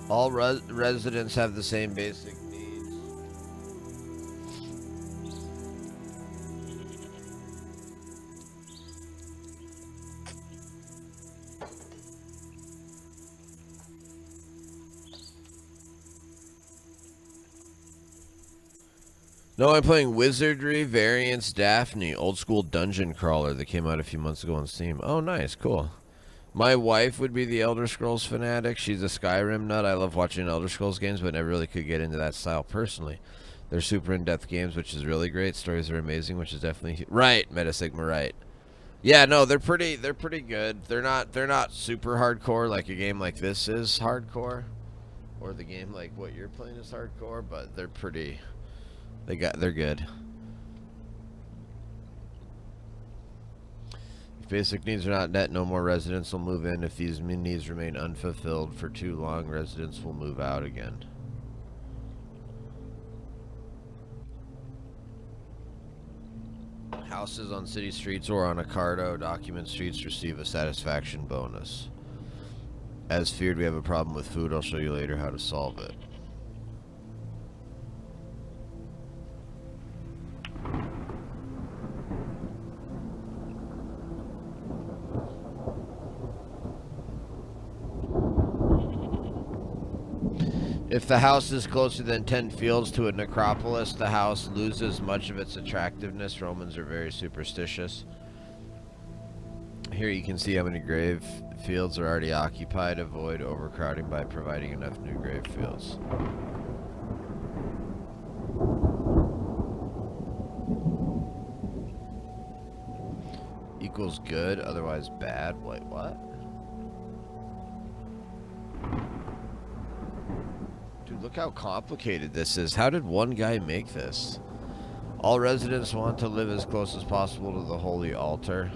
[SPEAKER 2] All residents have the same basic needs. No, I'm playing Wizardry Variants Daphne, old school dungeon crawler that came out a few months ago on Steam. Oh, nice, cool. My wife would be the Elder Scrolls fanatic. She's a Skyrim nut. I love watching Elder Scrolls games, but never really could get into that style personally. They're super in-depth games, which is really great. Stories are amazing, which is definitely right. Metasigma, right? Yeah, no, they're pretty good. They're not super hardcore like a game like this is hardcore, or the game like what you're playing is hardcore, but they're pretty. They're good. If basic needs are not met, no more residents will move in. If these needs remain unfulfilled for too long, residents will move out again. Houses on city streets or on Acardo document streets receive a satisfaction bonus. As feared, we have a problem with food. I'll show you later how to solve it. If the house is closer than 10 fields to a necropolis, the house loses much of its attractiveness. Romans are very superstitious. Here you can see how many grave fields are already occupied. Avoid overcrowding by providing enough new grave fields. Equals good, otherwise bad. Wait, what? Dude, look how complicated this is. How did one guy make this? All residents want to live as close as possible to the holy altar.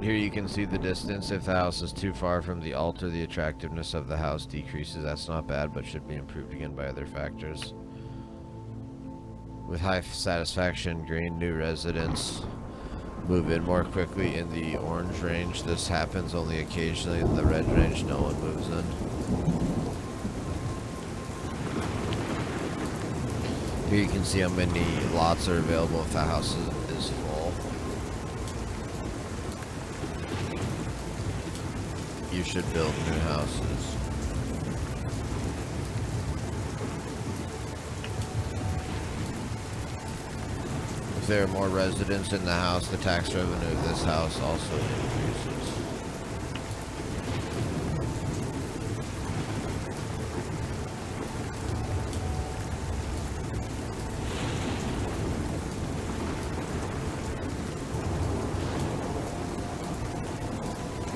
[SPEAKER 2] Here you can see the distance. If the house is too far from the altar, the attractiveness of the house decreases. That's not bad, but should be improved again by other factors. With high satisfaction, green new residents move in more quickly in the orange range. This happens only occasionally. In the red range, no one moves in. Here you can see how many lots are available if the house is full. You should build new houses. If there are more residents in the house, the tax revenue of this house also increases.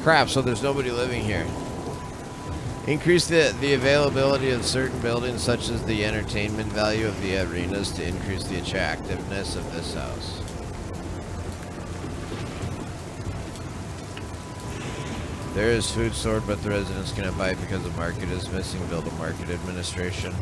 [SPEAKER 2] Crap, so there's nobody living here. Increase the availability of certain buildings, such as the entertainment value of the arenas, to increase the attractiveness of this house. There is food stored, but the residents cannot buy it because the market is missing. Build a market administration.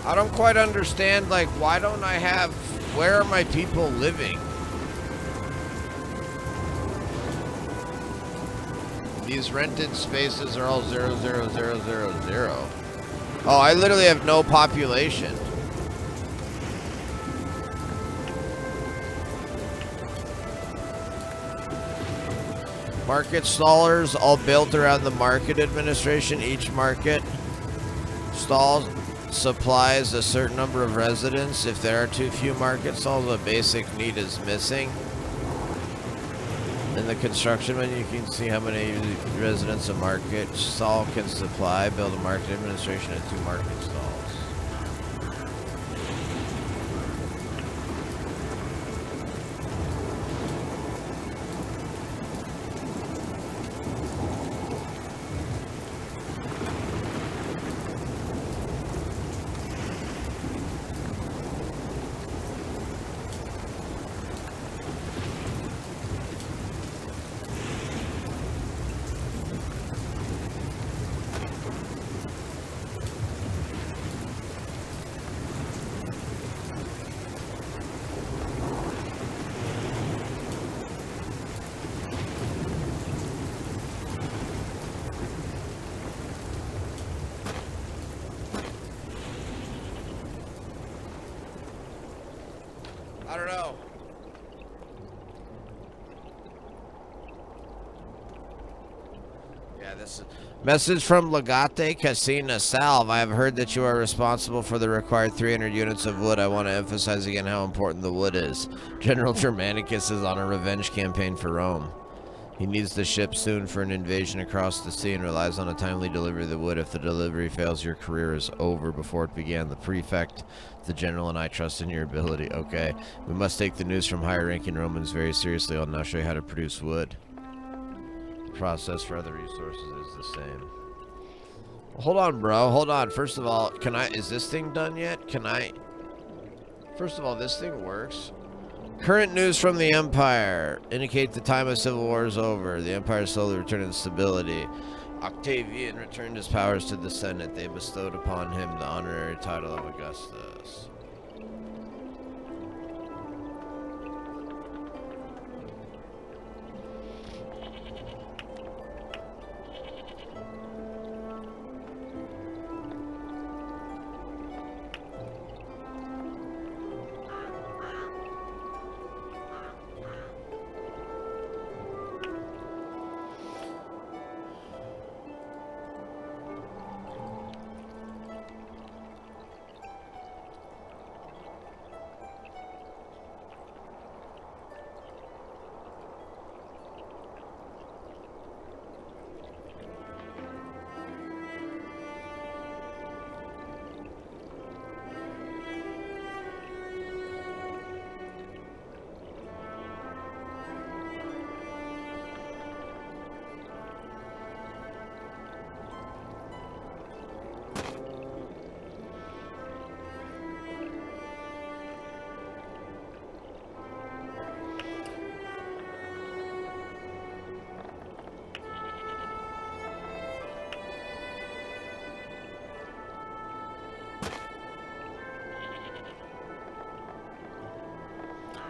[SPEAKER 2] I don't quite understand, like, why don't I have, where are my people living? These rented spaces are all 00000. Oh, I literally have no population. Market stallers all built around the market administration. Each market stall supplies a certain number of residents. If there are too few market stalls, a basic need is missing. In the construction menu, you can see how many residents a market stall can supply. Build a market administration at 2 market stalls. I don't know. Yeah, this is message from Legate Casina Salve. I have heard that you are responsible for the required 300 units of wood. I want to emphasize again how important the wood is. General Germanicus is on a revenge campaign for Rome. He needs the ship soon for an invasion across the sea and relies on a timely delivery of the wood. If the delivery fails, your career is over before it began. The prefect, the general, and I trust in your ability. Okay. We must take the news from higher-ranking Romans very seriously. I'll now show you how to produce wood. The process for other resources is the same. Hold on, bro. Hold on. First of all, is this thing done yet? First of all, this thing works. Current news from the Empire indicate the time of civil war is over. The Empire is slowly returning to stability. Octavian returned his powers to the Senate. They bestowed upon him the honorary title of Augustus.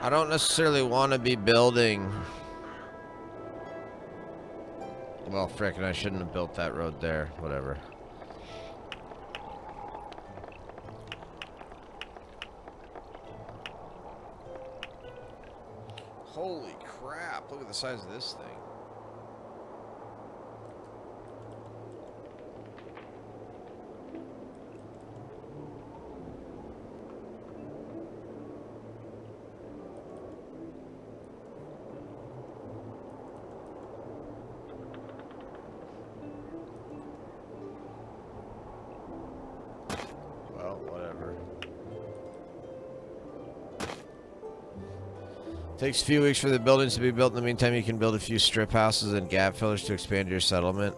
[SPEAKER 2] I don't necessarily want to be building. Well, frickin', I shouldn't have built that road there. Whatever. Holy crap, look at the size of this thing. Well, whatever. Takes a few weeks for the buildings to be built. In the meantime, you can build a few strip houses and gap fillers to expand your settlement.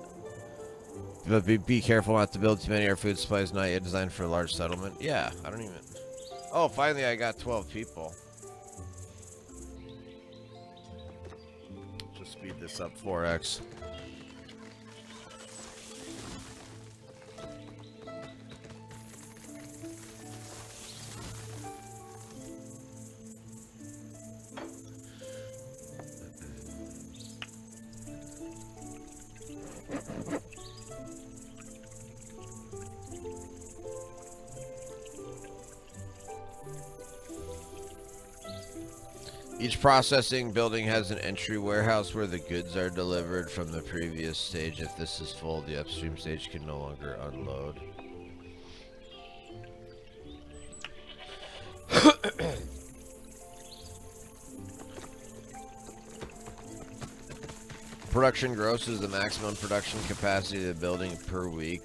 [SPEAKER 2] But be careful not to build too many. Our food supply is not yet designed for a large settlement. Yeah, I don't even... Oh, finally I got 12 people. Just speed this up 4x. Each processing building has an entry warehouse where the goods are delivered from the previous stage. If this is full, the upstream stage can no longer unload. Production gross is the maximum production capacity of the building per week.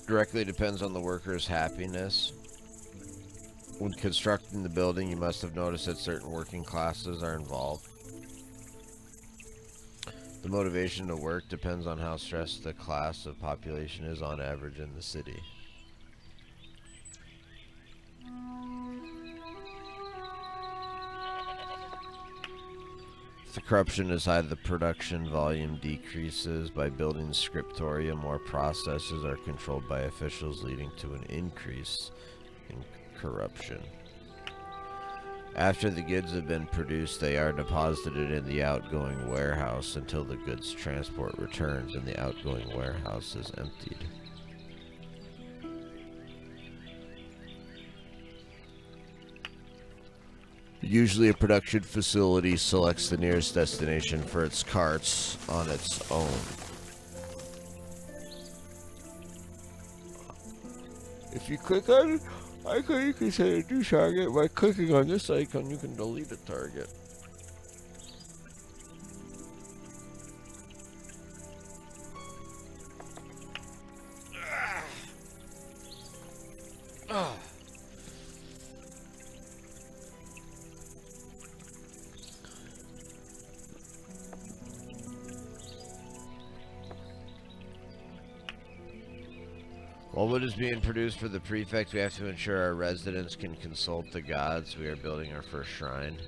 [SPEAKER 2] Directly depends on the worker's happiness. When constructing the building, you must have noticed that certain working classes are involved. The motivation to work depends on how stressed the class of population is on average in the city. If the corruption is high, the production volume decreases. By building scriptoria, more processes are controlled by officials, leading to an increase in corruption. After the goods have been produced, they are deposited in the outgoing warehouse until the goods transport returns and the outgoing warehouse is emptied. Usually a production facility selects the nearest destination for its carts on its own. If you click on it, you can set a new target. By clicking on this icon, you can delete a target. While wood is being produced for the prefect, we have to ensure our residents can consult the gods. We are building our first shrine.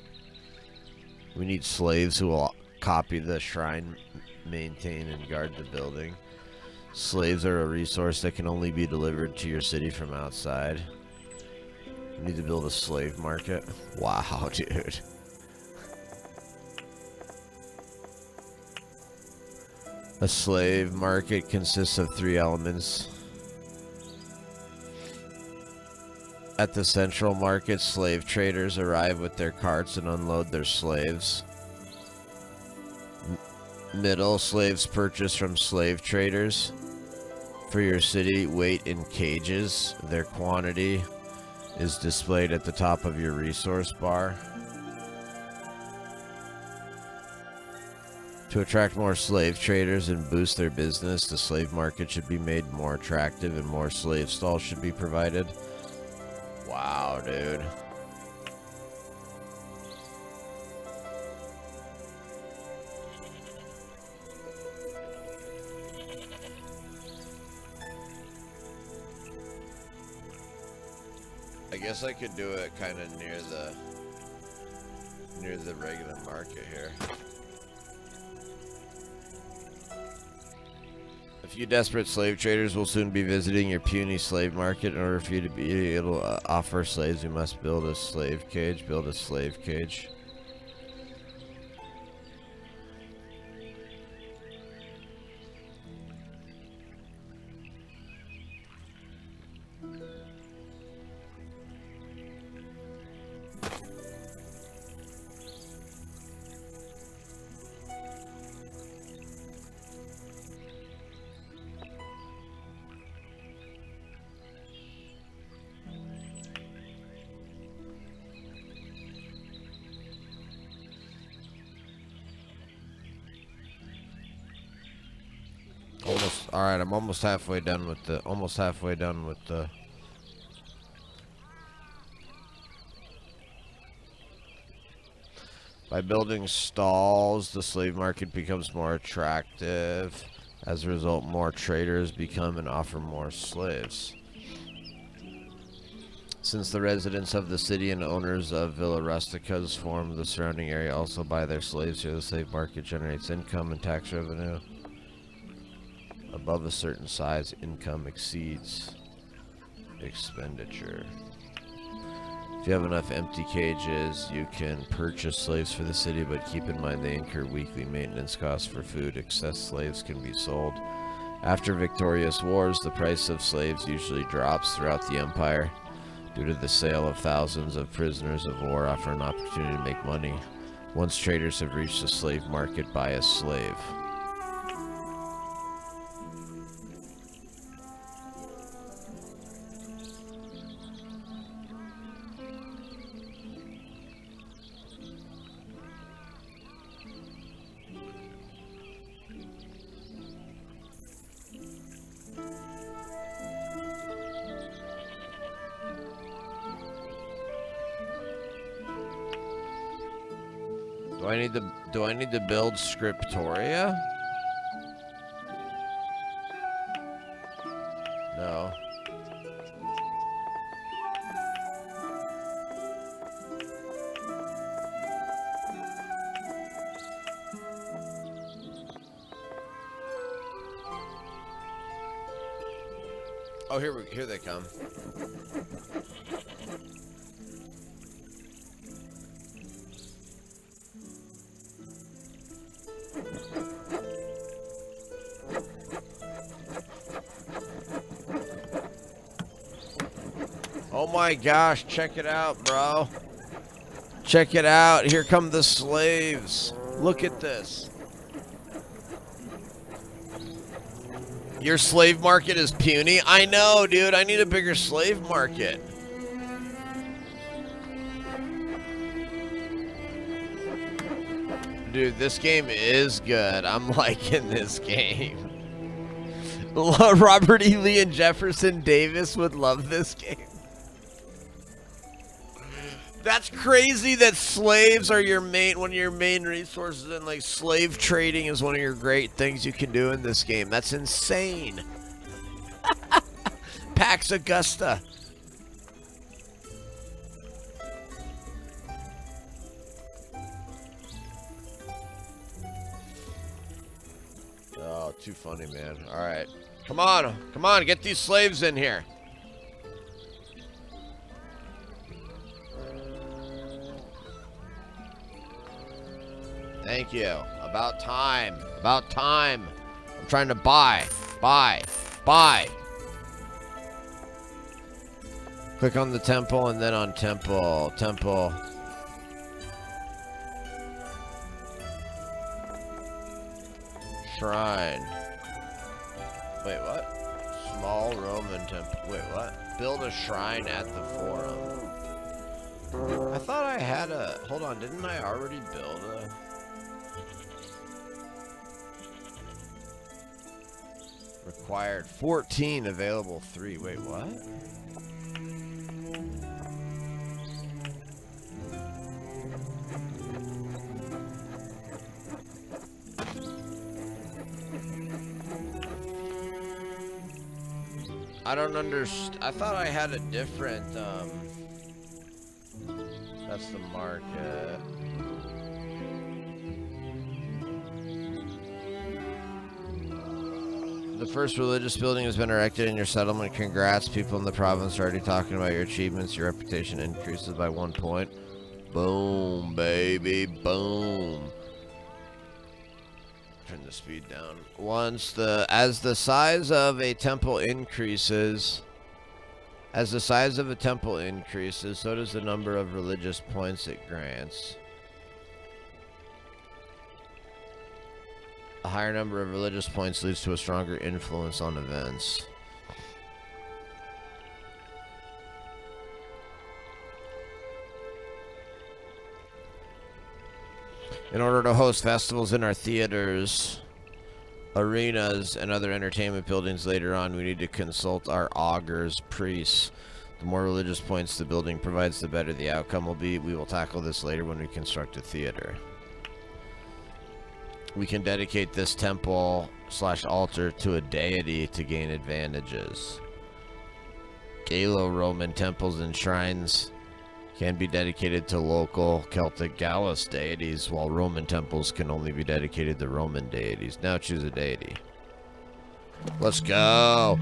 [SPEAKER 2] We need slaves who will copy the shrine, maintain, and guard the building. Slaves are a resource that can only be delivered to your city from outside. We need to build a slave market. Wow, dude. A slave market consists of 3 elements. At the central market, slave traders arrive with their carts and unload their slaves. Middle, slaves purchase from slave traders. For your city, wait in cages. Their quantity is displayed at the top of your resource bar. To attract more slave traders and boost their business, the slave market should be made more attractive and more slave stalls should be provided. Wow, dude. I guess I could do it kind of near the regular market here. A few desperate slave traders will soon be visiting your puny slave market. In order for you to be able to offer slaves, you must build a slave cage. Build a slave cage. Almost. All right, I'm almost halfway done with the. By building stalls, the slave market becomes more attractive. As a result, more traders become and offer more slaves. Since the residents of the city and owners of Villa Rusticas form the surrounding area also buy their slaves here, the slave market generates income and tax revenue. Above a certain size, income exceeds expenditure. If you have enough empty cages, you can purchase slaves for the city, but keep in mind they incur weekly maintenance costs for food. Excess slaves can be sold. After victorious wars, the price of slaves usually drops throughout the empire. Due to the sale of thousands of prisoners of war offer an opportunity to make money. Once traders have reached the slave market, buy a slave. Do I need to build Scriptoria? No. Oh, here they come. Oh my gosh, check it out, bro. Check it out. Here come the slaves. Look at this. Your slave market is puny? I know, dude. I need a bigger slave market. Dude, this game is good. I'm liking this game. Robert E. Lee and Jefferson Davis would love this game. That's crazy that slaves are one of your main resources, and like slave trading is one of your great things you can do in this game. That's insane. Pax Augusta. Oh, too funny, man. All right. Come on, get these slaves in here. Thank you. About time. I'm trying to buy. Click on the temple and then on temple. Shrine. Wait, what? Small Roman temple. Wait, what? Build a shrine at the forum. I thought I had a... Hold on, didn't I already build a... Required 14, available 3. Wait, what? I don't understand. I thought I had a different, that's the market. The first religious building has been erected in your settlement. Congrats, people in the province are already talking about your achievements. Your reputation increases by 1 point. Boom, baby, boom. Turn the speed down. As the size of a temple increases, so does the number of religious points it grants. A higher number of religious points leads to a stronger influence on events. In order to host festivals in our theaters, arenas, and other entertainment buildings later on, we need to consult our augurs, priests. The more religious points the building provides, the better the outcome will be. We will tackle this later when we construct a theater. We can dedicate this temple / altar to a deity to gain advantages. Gallo-Roman temples and shrines can be dedicated to local Celtic Gallus deities, while Roman temples can only be dedicated to Roman deities. Now choose a deity. Let's go!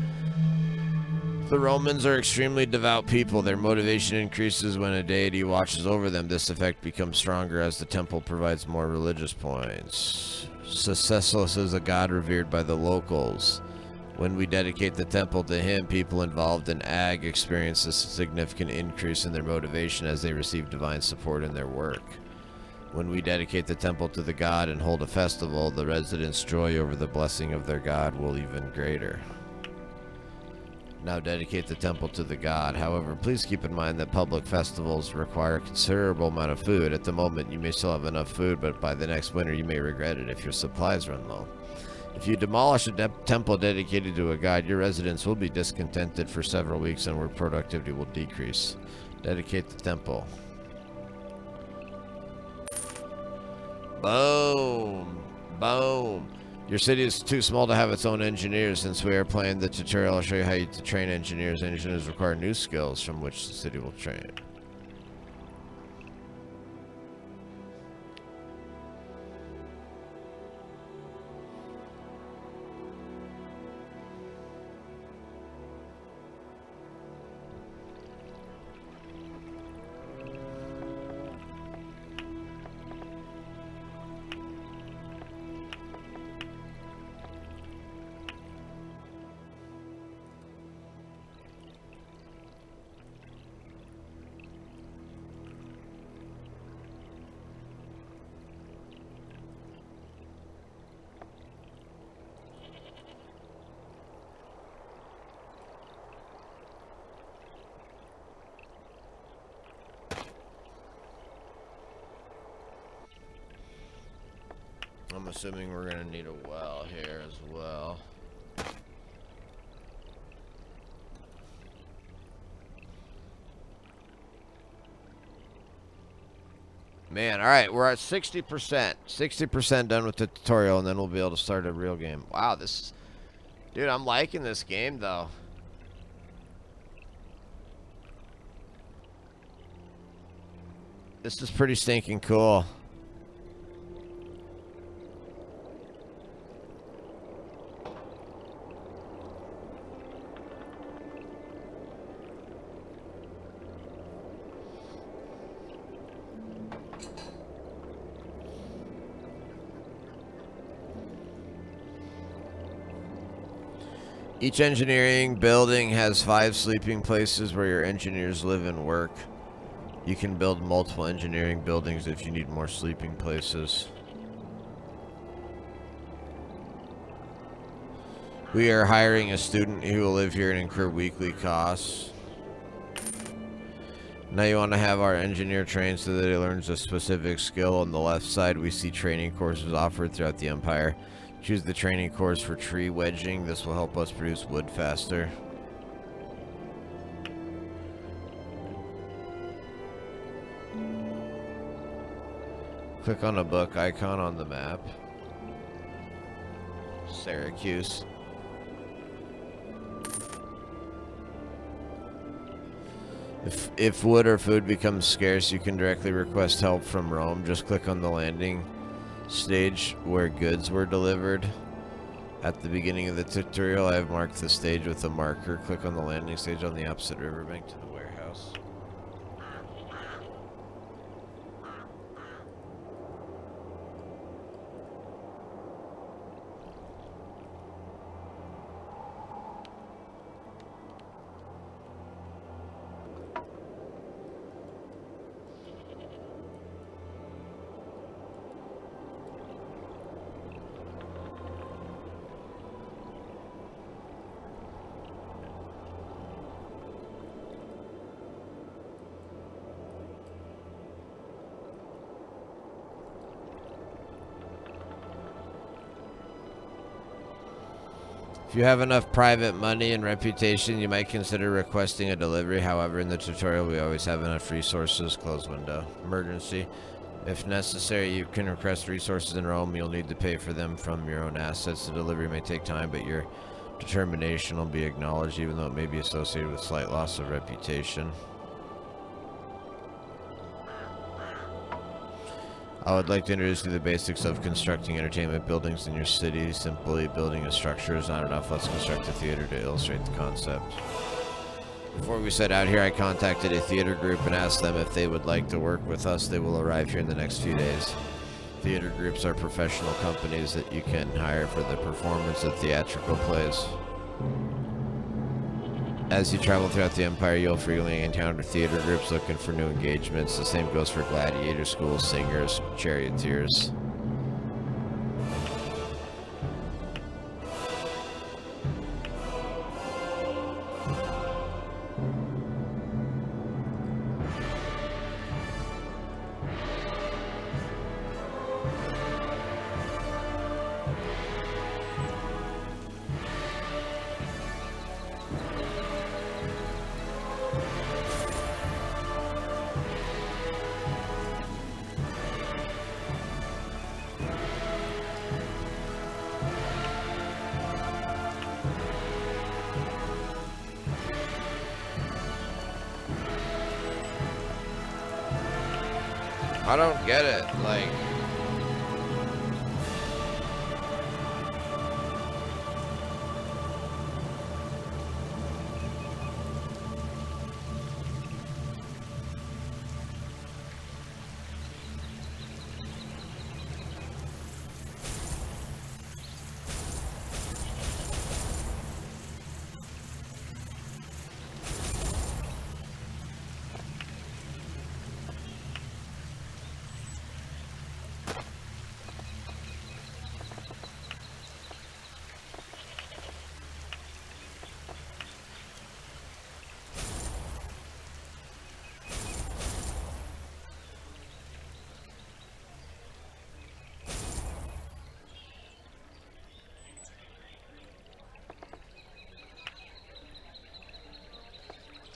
[SPEAKER 2] The Romans are extremely devout people. Their motivation increases when a deity watches over them. This effect becomes stronger as the temple provides more religious points. Successus is a god revered by the locals. When we dedicate the temple to him, people involved in ag experience a significant increase in their motivation as they receive divine support in their work. When we dedicate the temple to the god and hold a festival, the residents' joy over the blessing of their god will even greater. Now dedicate the temple to the god. However, please keep in mind that public festivals require a considerable amount of food. At the moment, you may still have enough food, but by the next winter, you may regret it if your supplies run low. If you demolish a temple dedicated to a god, your residents will be discontented for several weeks and work productivity will decrease. Dedicate the temple. Boom! Boom! Your city is too small to have its own engineers. Since we are playing the tutorial, I'll show you how to train engineers. Engineers require new skills from which the city will train. I'm assuming we're gonna need a well here as well. Man, alright, we're at 60%. 60% done with the tutorial, and then we'll be able to start a real game. Wow, this is... Dude, I'm liking this game, though. This is pretty stinking cool. Each engineering building has 5 sleeping places where your engineers live and work. You can build multiple engineering buildings if you need more sleeping places. We are hiring a student who will live here and incur weekly costs. Now you want to have our engineer trained so that he learns a specific skill. On the left side, we see training courses offered throughout the Empire. Choose the training course for tree wedging. This will help us produce wood faster. Click on a book icon on the map. Syracuse. If wood or food becomes scarce, you can directly request help from Rome. Just click on the landing stage where goods were delivered. At the beginning of the tutorial, I have marked the stage with a marker. Click on the landing stage on the opposite riverbank to the warehouse. If you have enough private money and reputation, you might consider requesting a delivery. However, in the tutorial, we always have enough resources. Close window. Emergency. If necessary, you can request resources in Rome. You'll need to pay for them from your own assets. The delivery may take time, but your determination will be acknowledged, even though it may be associated with slight loss of reputation. I would like to introduce you to the basics of constructing entertainment buildings in your city. Simply building a structure is not enough. Let's construct a theater to illustrate the concept. Before we set out here, I contacted a theater group and asked them if they would like to work with us. They will arrive here in the next few days. Theater groups are professional companies that you can hire for the performance of theatrical plays. As you travel throughout the Empire, you'll frequently encounter theater groups looking for new engagements. The same goes for gladiator schools, singers, charioteers. I don't get it, like...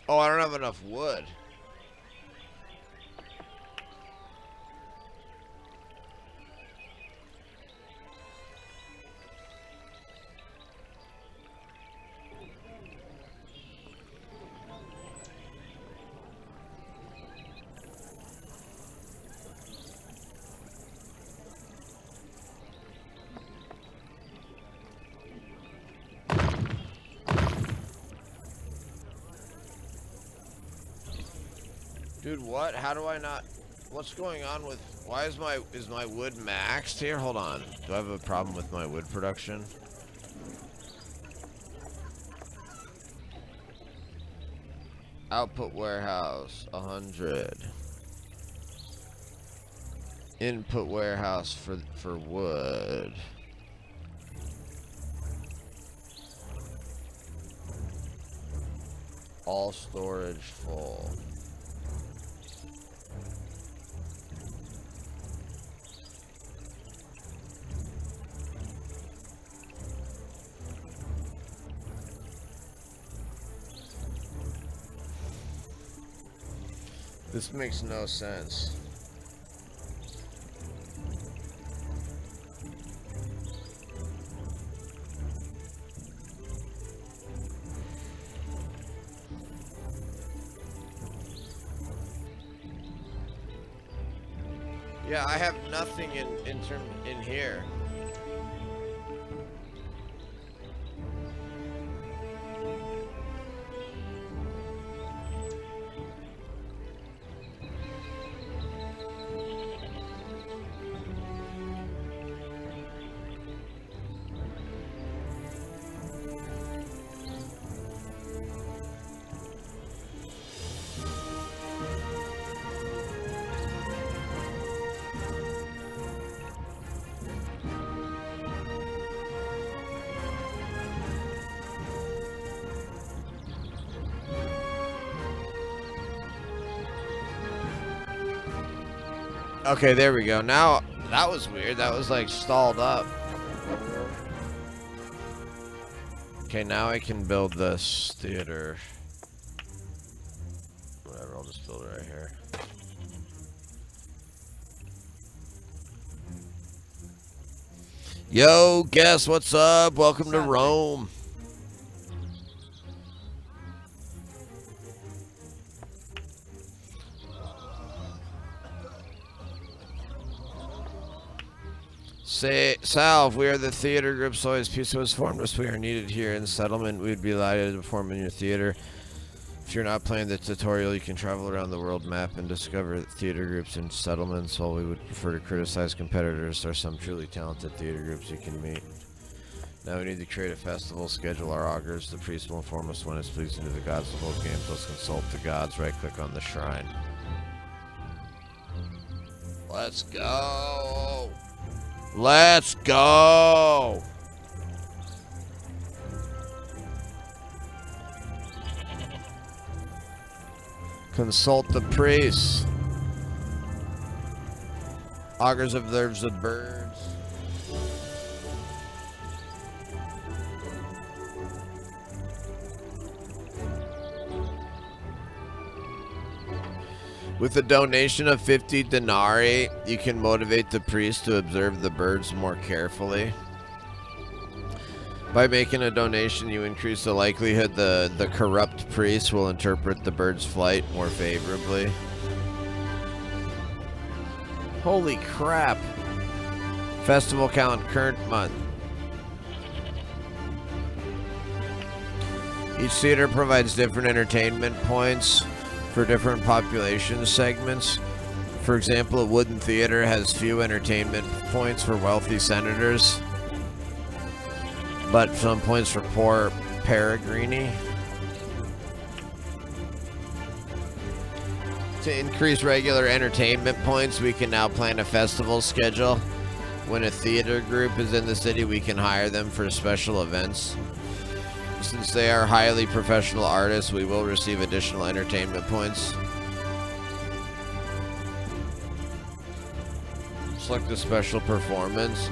[SPEAKER 2] Oh, I don't have enough wood. Dude, what? How do I not... What's going on with... Why is my wood maxed here? Hold on. Do I have a problem with my wood production? Output warehouse, 100. Input warehouse for wood. All storage full. This makes no sense. Yeah, I have nothing in here. Okay, there we go. Now, that was weird. That was like stalled up. Okay, now I can build this theater. Whatever, I'll just build it right here. Yo, guess what's up? Welcome to Rome. Say, Salve, we are the theater group Soyuz Piso has formed us. We are needed here in the settlement. We would be delighted to perform in your theater. If you're not playing the tutorial, you can travel around the world map and discover theater groups and settlements. While we would prefer to criticize competitors, there are some truly talented theater groups you can meet. Now we need to create a festival, schedule our augurs. The priest will inform us when it's pleasing to the gods to hold games. Let's consult the gods. Right click on the shrine. Let's go! Let's go! Consult the priest. Augurs observes the birds. With a donation of 50 denarii, you can motivate the priest to observe the birds more carefully. By making a donation, you increase the likelihood the corrupt priest will interpret the bird's flight more favorably. Holy crap! Festival count current month. Each theater provides different entertainment points for different population segments. For example, a wooden theater has few entertainment points for wealthy senators, but some points for poor Peregrini. To increase regular entertainment points, we can now plan a festival schedule. When a theater group is in the city, we can hire them for special events. Since they are highly professional artists, we will receive additional entertainment points. Select a special performance.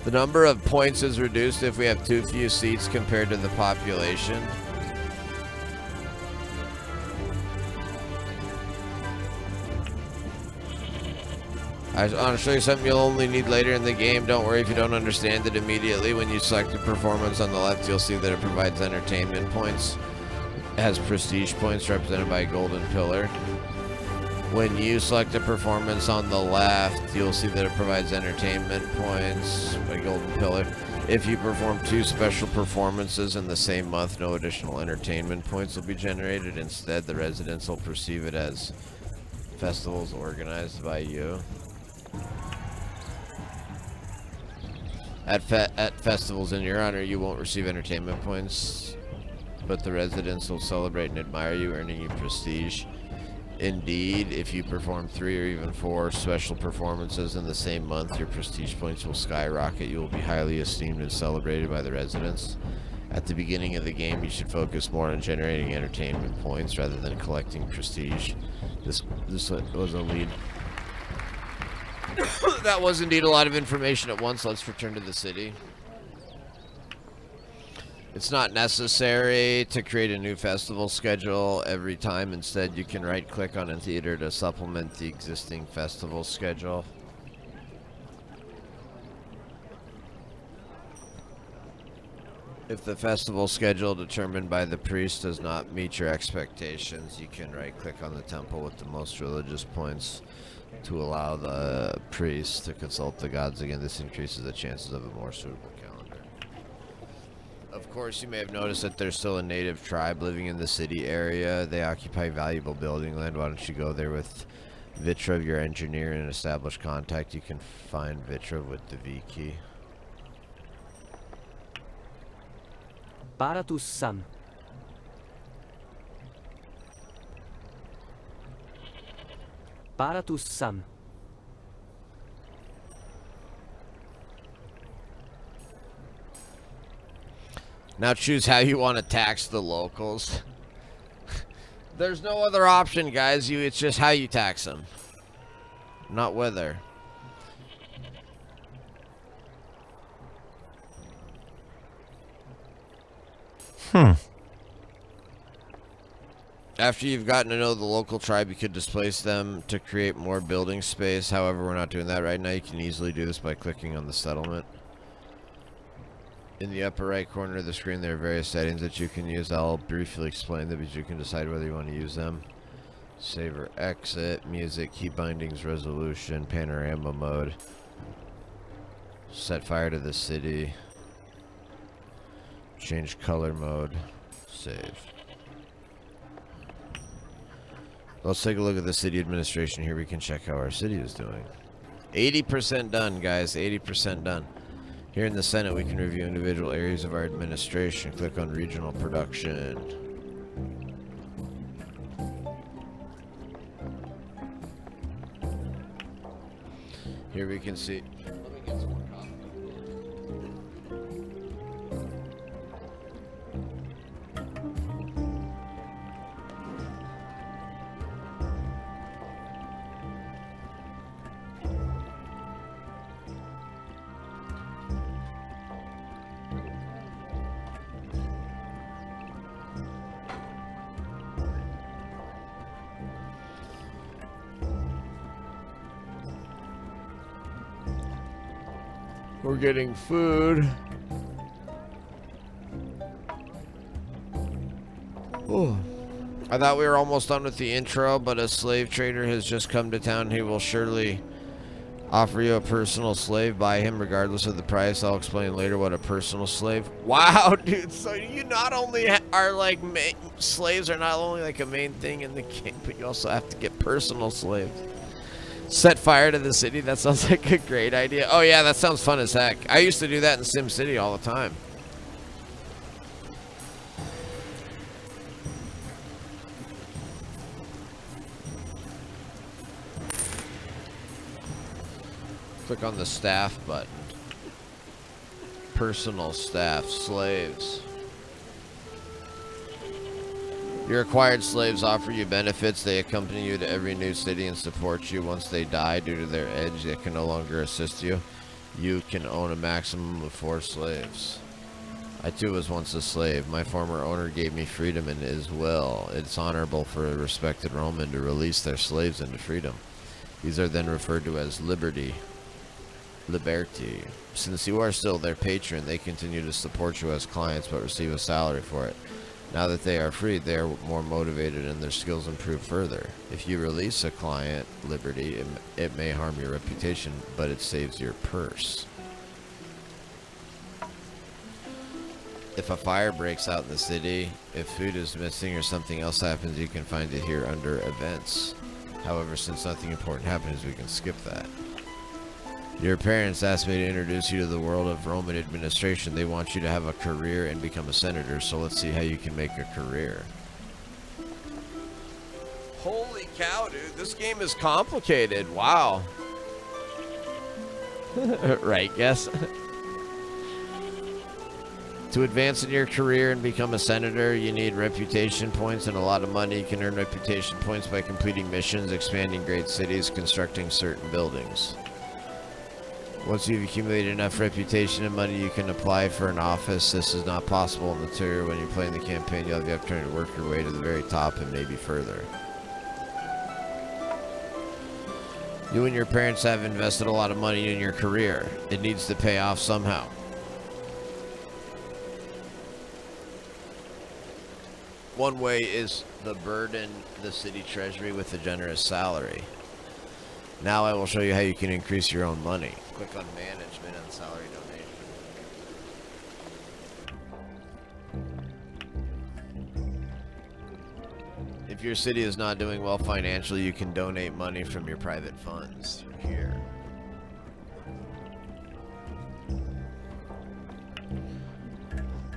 [SPEAKER 2] The number of points is reduced if we have too few seats compared to the population. I want to show you something you'll only need later in the game. Don't worry if you don't understand it immediately. When you select the performance on the left, you'll see that it provides entertainment points. It has prestige points represented by a golden pillar. When you select a performance on the left, you'll see that it provides entertainment points by golden pillar. If you perform 2 special performances in the same month, no additional entertainment points will be generated. Instead, the residents will perceive it as festivals organized by you. At festivals in your honor, you won't receive entertainment points, but the residents will celebrate and admire you, earning you prestige. Indeed, if you perform 3 or even 4 special performances in the same month, your prestige points will skyrocket. You will be highly esteemed and celebrated by the residents. At the beginning of the game, you should focus more on generating entertainment points rather than collecting prestige. This was a lead. That was indeed a lot of information at once. Let's return to the city. It's not necessary to create a new festival schedule every time. Instead, you can right-click on a theater to supplement the existing festival schedule. If the festival schedule determined by the priest does not meet your expectations, you can right-click on the temple with the most religious points to allow the priest to consult the gods again. This increases the chances of a more suitable calendar. Of course, you may have noticed that there's still a native tribe living in the city area. They occupy valuable building land. Why don't you go there with Vitrov, your engineer, and establish contact? You can find Vitrov with the V key.
[SPEAKER 8] Paratus Sam. Paratus Sam.
[SPEAKER 2] Now choose how you want to tax the locals. There's no other option, guys. It's just how you tax them, not whether. After you've gotten to know the local tribe, you could displace them to create more building space. However, we're not doing that right now. You can easily do this by clicking on the settlement. In the upper right corner of the screen, there are various settings that you can use. I'll briefly explain them, but you can decide whether you want to use them. Save or exit, music, key bindings, resolution, panorama mode. Set fire to the city. Change color mode. Save. Let's take a look at the city administration here. We can check how our city is doing. 80% done, guys. 80% done. Here in the Senate, we can review individual areas of our administration. Click on regional production. Here we can see. Let me get some more coffee. We're getting food. Oh, I thought we were almost done with the intro, but a slave trader has just come to town. He will surely offer you a personal slave. Buy him regardless of the price. I'll explain later what a personal slave. Wow, dude. So you not only are like slaves are not only like a main thing in the game, but you also have to get personal slaves. Set fire to the city. That sounds like a great idea. Oh yeah, that sounds fun as heck. I used to do that in SimCity all the time. Click on the staff button. Personal staff, slaves. Your acquired slaves offer you benefits. They accompany you to every new city and support you. Once they die due to their age, they can no longer assist you. You can own a maximum of 4 slaves. I too was once a slave. My former owner gave me freedom and as well. It's honorable for a respected Roman to release their slaves into freedom. These are then referred to as liberty. Liberty. Since you are still their patron, they continue to support you as clients but receive a salary for it. Now that they are freed, they are more motivated and their skills improve further. If you release a client, liberty, it may harm your reputation, but it saves your purse. If a fire breaks out in the city, if food is missing or something else happens, you can find it here under events. However, since nothing important happens, we can skip that. Your parents asked me to introduce you to the world of Roman administration. They want you to have a career and become a senator, so let's see how you can make a career. Holy cow, dude. This game is complicated. Wow. Right, guess. To advance in your career and become a senator, you need reputation points and a lot of money. You can earn reputation points by completing missions, expanding great cities, constructing certain buildings. Once you've accumulated enough reputation and money, you can apply for an office. This is not possible in the tour. When you're playing the campaign, you'll have the opportunity to work your way to the very top and maybe further. You and your parents have invested a lot of money in your career. It needs to pay off somehow. One way is to burden the city treasury with a generous salary. Now I will show you how you can increase your own money. Click on management and salary donation. If your city is not doing well financially, you can donate money from your private funds here.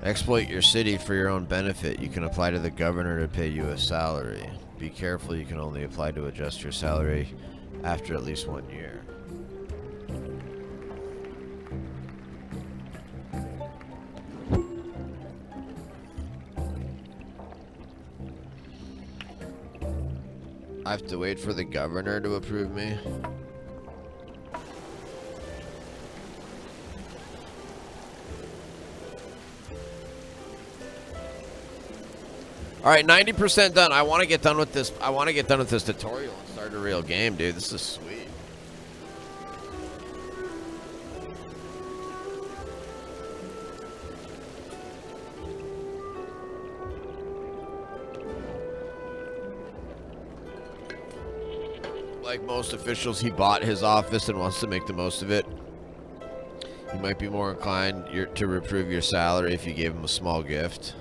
[SPEAKER 2] Exploit your city for your own benefit. You can apply to the governor to pay you a salary. Be careful, you can only apply to adjust your salary after at least 1 year. I have to wait for the governor to approve me. All right, 90% done. I want to get done with this. I want to get done with this tutorial and start a real game, dude. This is sweet. Like most officials, he bought his office and wants to make the most of it. He might be more inclined to reprove your salary if you gave him a small gift.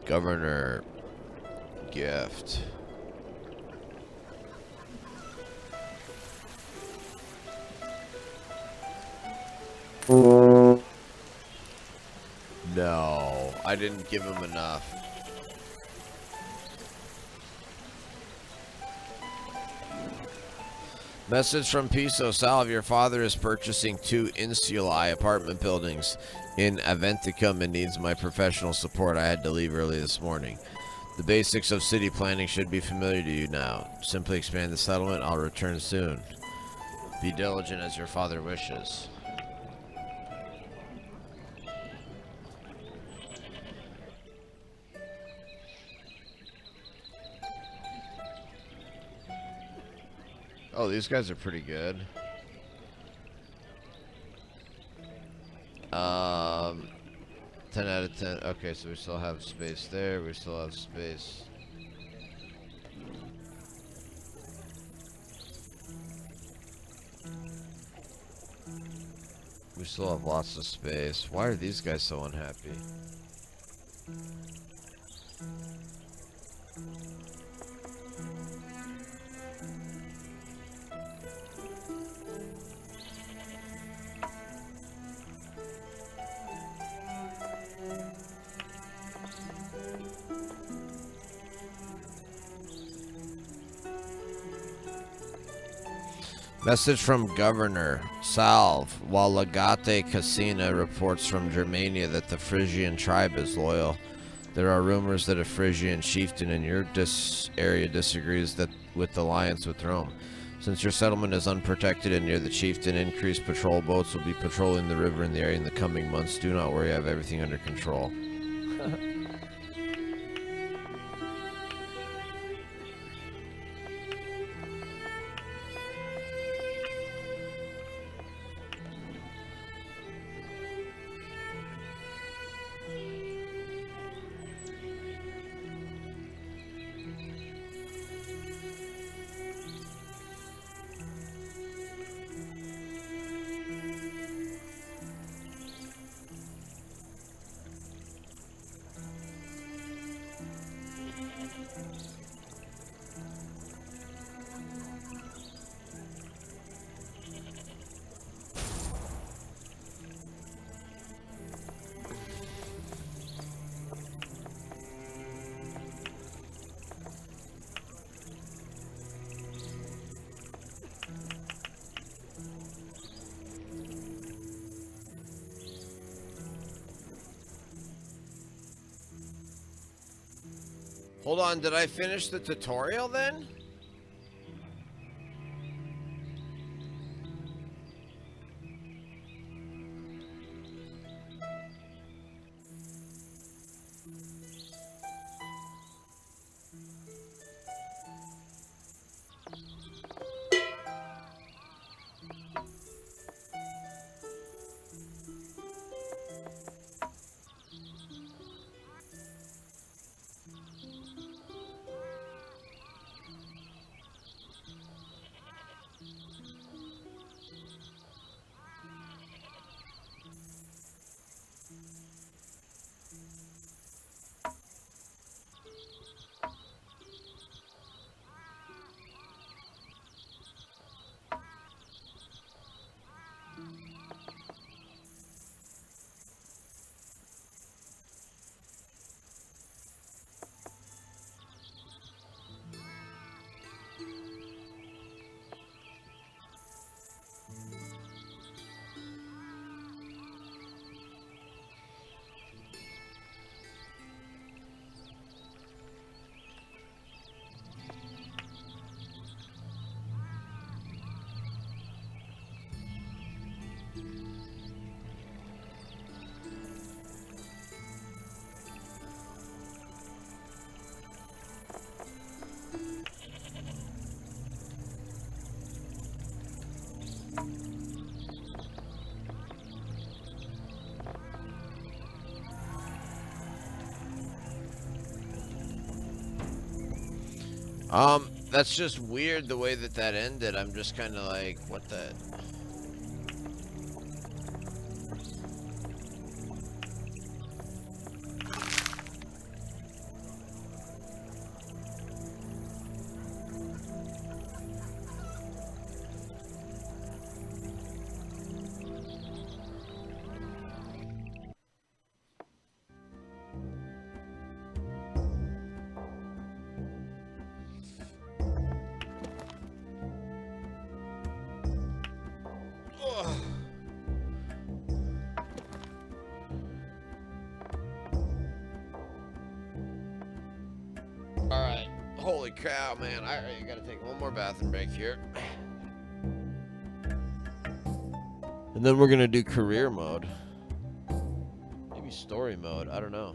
[SPEAKER 2] Governor gift. No, I didn't give him enough. Message from Piso. Salve, your father is purchasing 2 Insulae apartment buildings in Aventicum and needs my professional support. I had to leave early this morning. The basics of city planning should be familiar to you now. Simply expand the settlement. I'll return soon. Be diligent as your father wishes. Oh, these guys are pretty good. 10 out of 10. Okay, so we still have space there. We still have space. We still have lots of space. Why are these guys so unhappy? Message from Governor. Salve. While Legate Cassina reports from Germania that the Phrygian tribe is loyal, there are rumors that a Phrygian chieftain in your area disagrees with the alliance with Rome. Since your settlement is unprotected and near the chieftain, increased patrol boats will be patrolling the river in the area in the coming months. Do not worry, I have everything under control. Hold on, did I finish the tutorial then? That's just weird the way that that ended. I'm just kind of like, what the? Ugh. All right. Holy cow, man. All right, you gotta take one more bathroom break here. And then we're gonna do career mode. Maybe story mode. I don't know.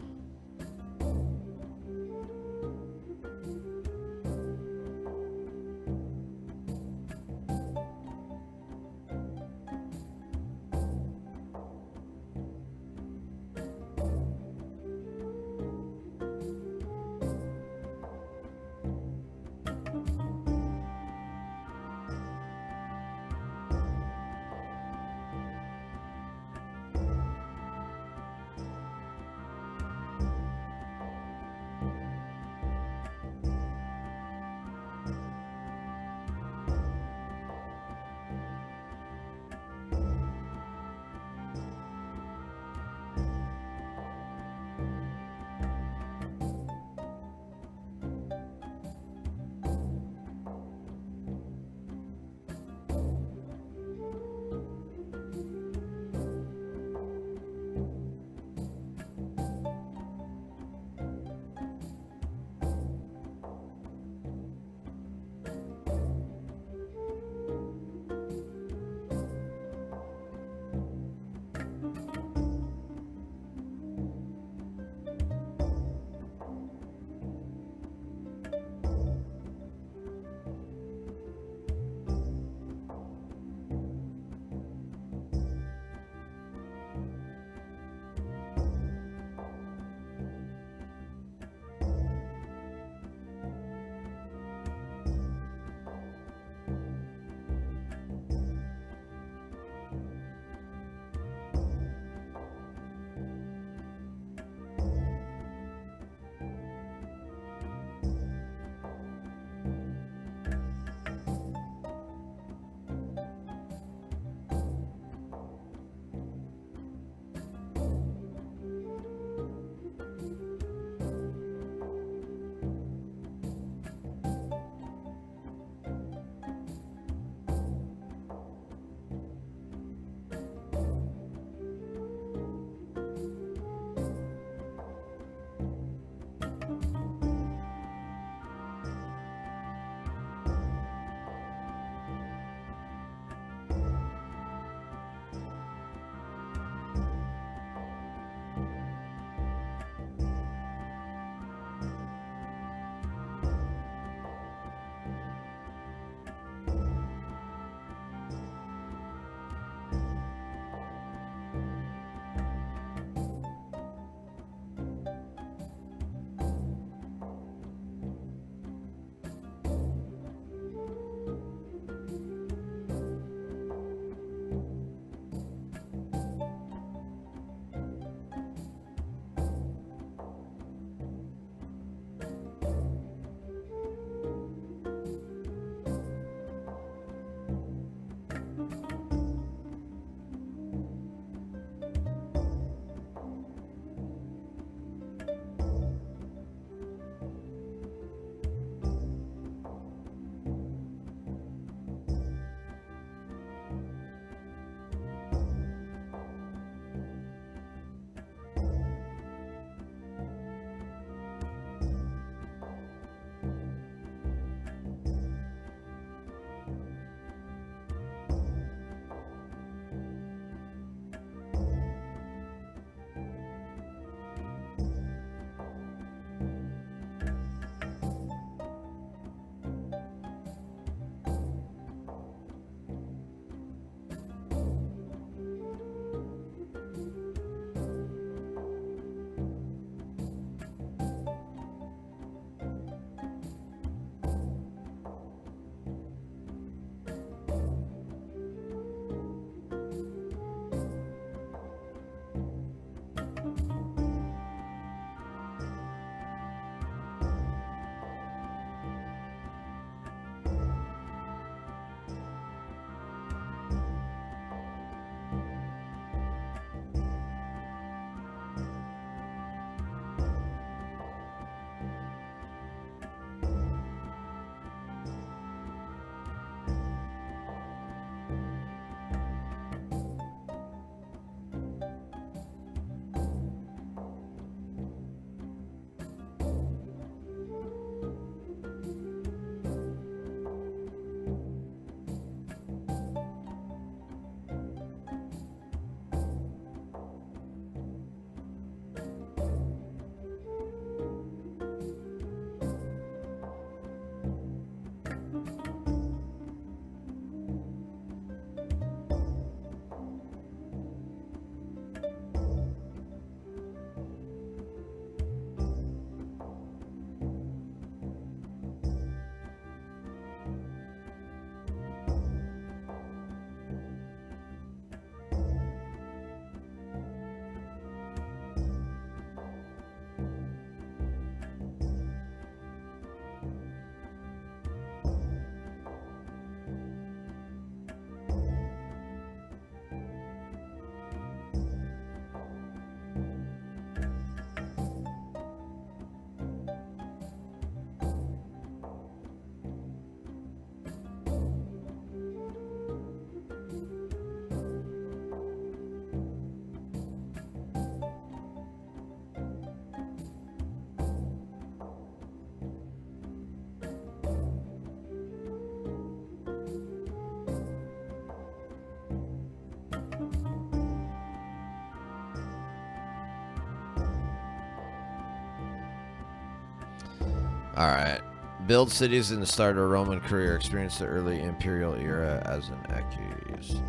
[SPEAKER 2] Alright. Build cities in the start of a Roman career. Experience the early imperial era as an Eques.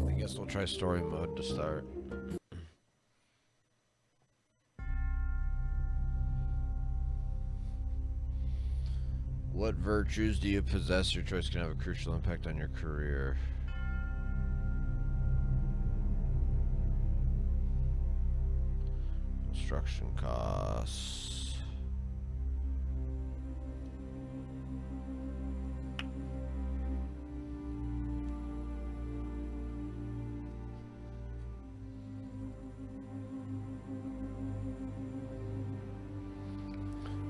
[SPEAKER 2] I guess we'll try story mode to start. What virtues do you possess? Your choice can have a crucial impact on your career. Construction costs.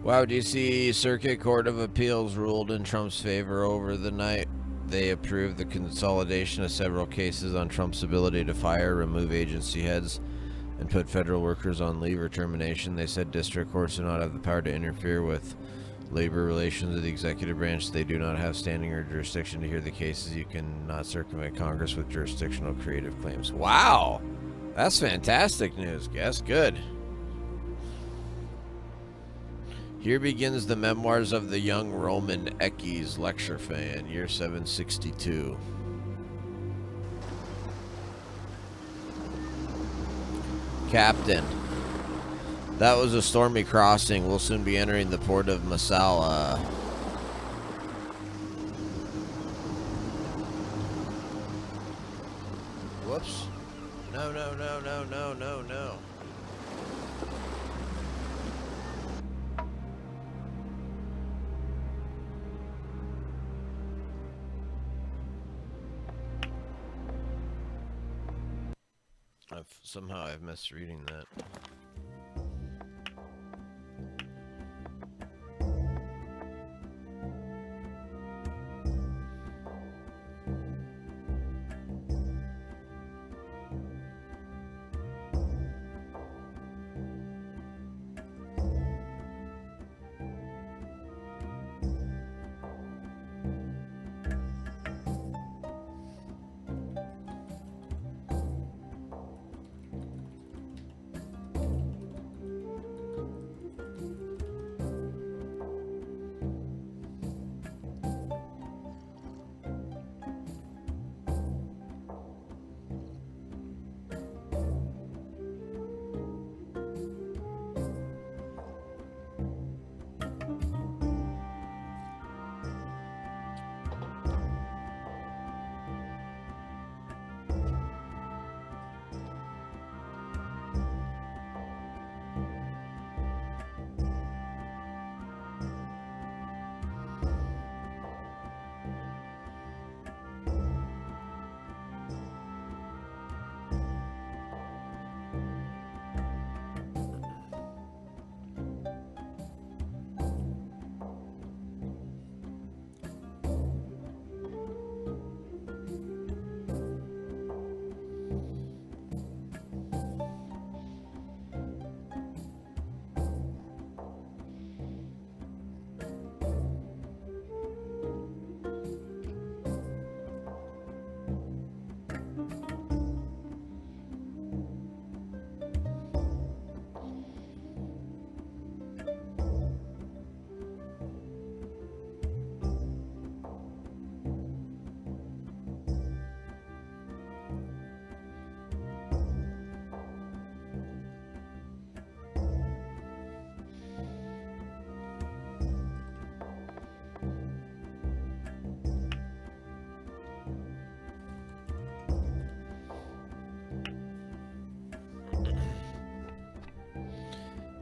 [SPEAKER 2] Wow, DC Circuit Court of Appeals ruled in Trump's favor over the night. They approved the consolidation of several cases on Trump's ability to fire, remove agency heads, and put federal workers on leave or termination. They said district courts do not have the power to interfere with labor relations of the executive branch. They do not have standing or jurisdiction to hear the cases. You cannot circumvent Congress with jurisdictional creative claims. Wow! That's fantastic news, guess. Good. Here begins the memoirs of the young Roman Eques lecture fan, year 762. Captain, that was a stormy crossing. We'll soon be entering the port of Massala. Whoops. No, no, no, no, no, no, no. Somehow I've missed reading that.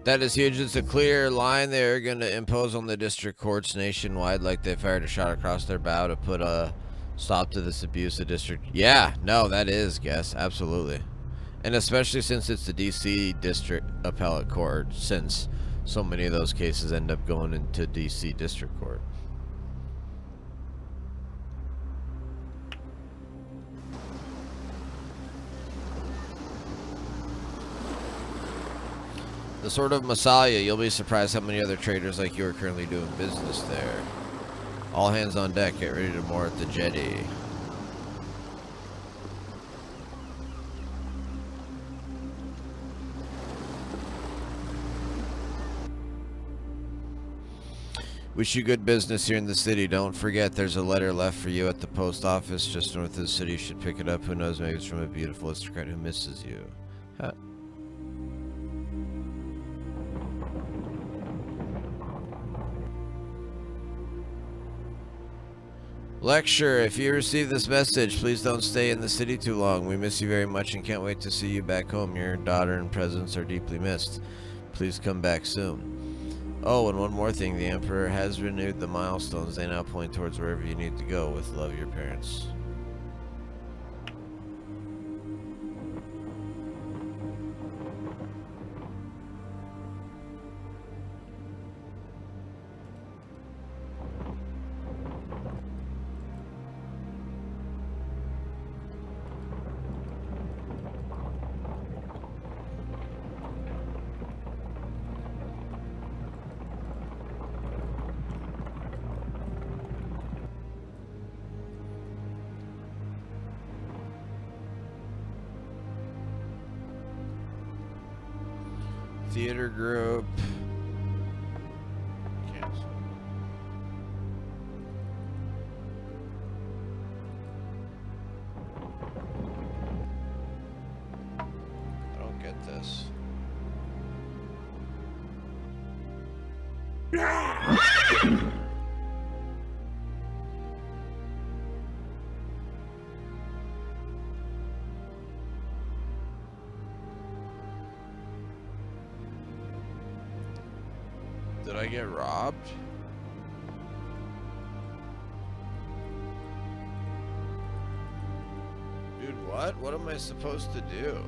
[SPEAKER 2] That is huge. It's a clear line they're going to impose on the district courts nationwide, like they fired a shot across their bow to put a stop to this abuse of district. Yeah, no, that is, guess. Absolutely. And especially since it's the DC District Appellate Court, since so many of those cases end up going into DC District Court. The Sword of Massalia, you'll be surprised how many other traders like you are currently doing business there. All hands on deck, get ready to moor at the jetty. Wish you good business here in the city. Don't forget, there's a letter left for you at the post office just north of the city. You should pick it up. Who knows, maybe it's from a beautiful aristocrat who misses you. Huh. Lecture, if you receive this message, please don't stay in the city too long. We miss you very much and can't wait to see you back home. Your daughter and presence are deeply missed. Please come back soon. Oh, and one more thing. The Emperor has renewed the milestones. They now point towards wherever you need to go. With love, your parents. Theater group. Cancel. I don't get this. Did I get robbed? Dude, what? What am I supposed to do?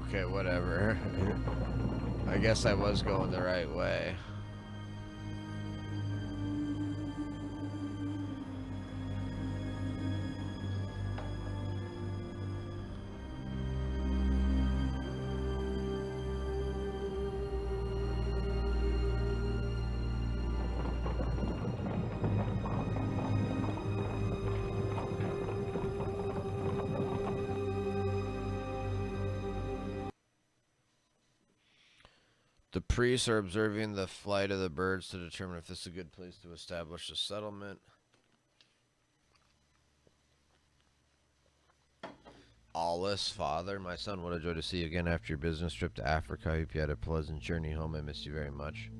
[SPEAKER 2] Okay, whatever. I guess I was going the right way. The priests are observing the flight of the birds to determine if this is a good place to establish a settlement. Awless father, my son, what a joy to see you again after your business trip to Africa. I hope you had a pleasant journey home. I miss you very much.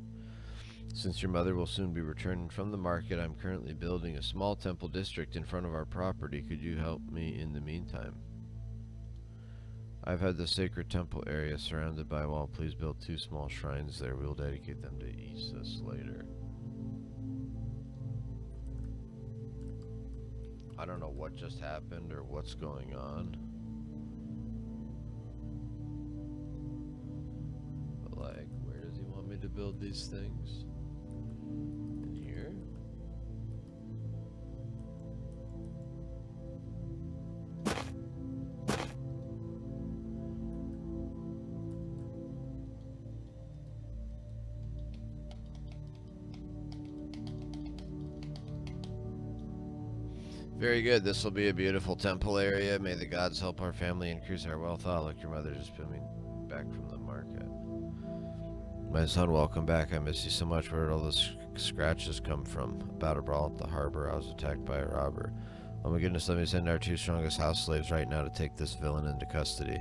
[SPEAKER 2] Since your mother will soon be returning from the market, I'm currently building a small temple district in front of our property. Could you help me in the meantime? I've had the sacred temple area surrounded by a wall. Please build 2 small shrines there. We'll dedicate them to Isis later. I don't know what just happened or what's going on. But like, where does he want me to build these things? In here? Very good. This will be a beautiful temple area. May the gods help our family increase our wealth. Oh, look, your mother just put me back from the market. My son, welcome back. I miss you so much. Where did all those scratches come from? About a brawl at the harbor. I was attacked by a robber. Oh my goodness, let me send our 2 strongest house slaves right now to take this villain into custody.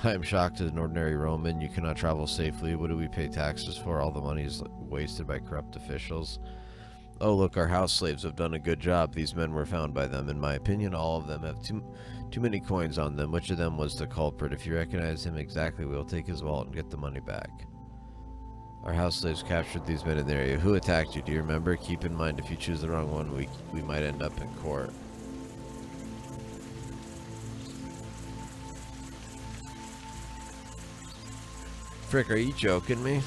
[SPEAKER 2] I am shocked as an ordinary Roman. You cannot travel safely. What do we pay taxes for? All the money is wasted by corrupt officials. Oh, look, our house slaves have done a good job. These men were found by them. In my opinion, all of them have too many coins on them. Which of them was the culprit? If you recognize him exactly, we will take his wallet and get the money back. Our house slaves captured these men in the area. Who attacked you? Do you remember? Keep in mind, if you choose the wrong one, we might end up in court. Frick, are you joking me?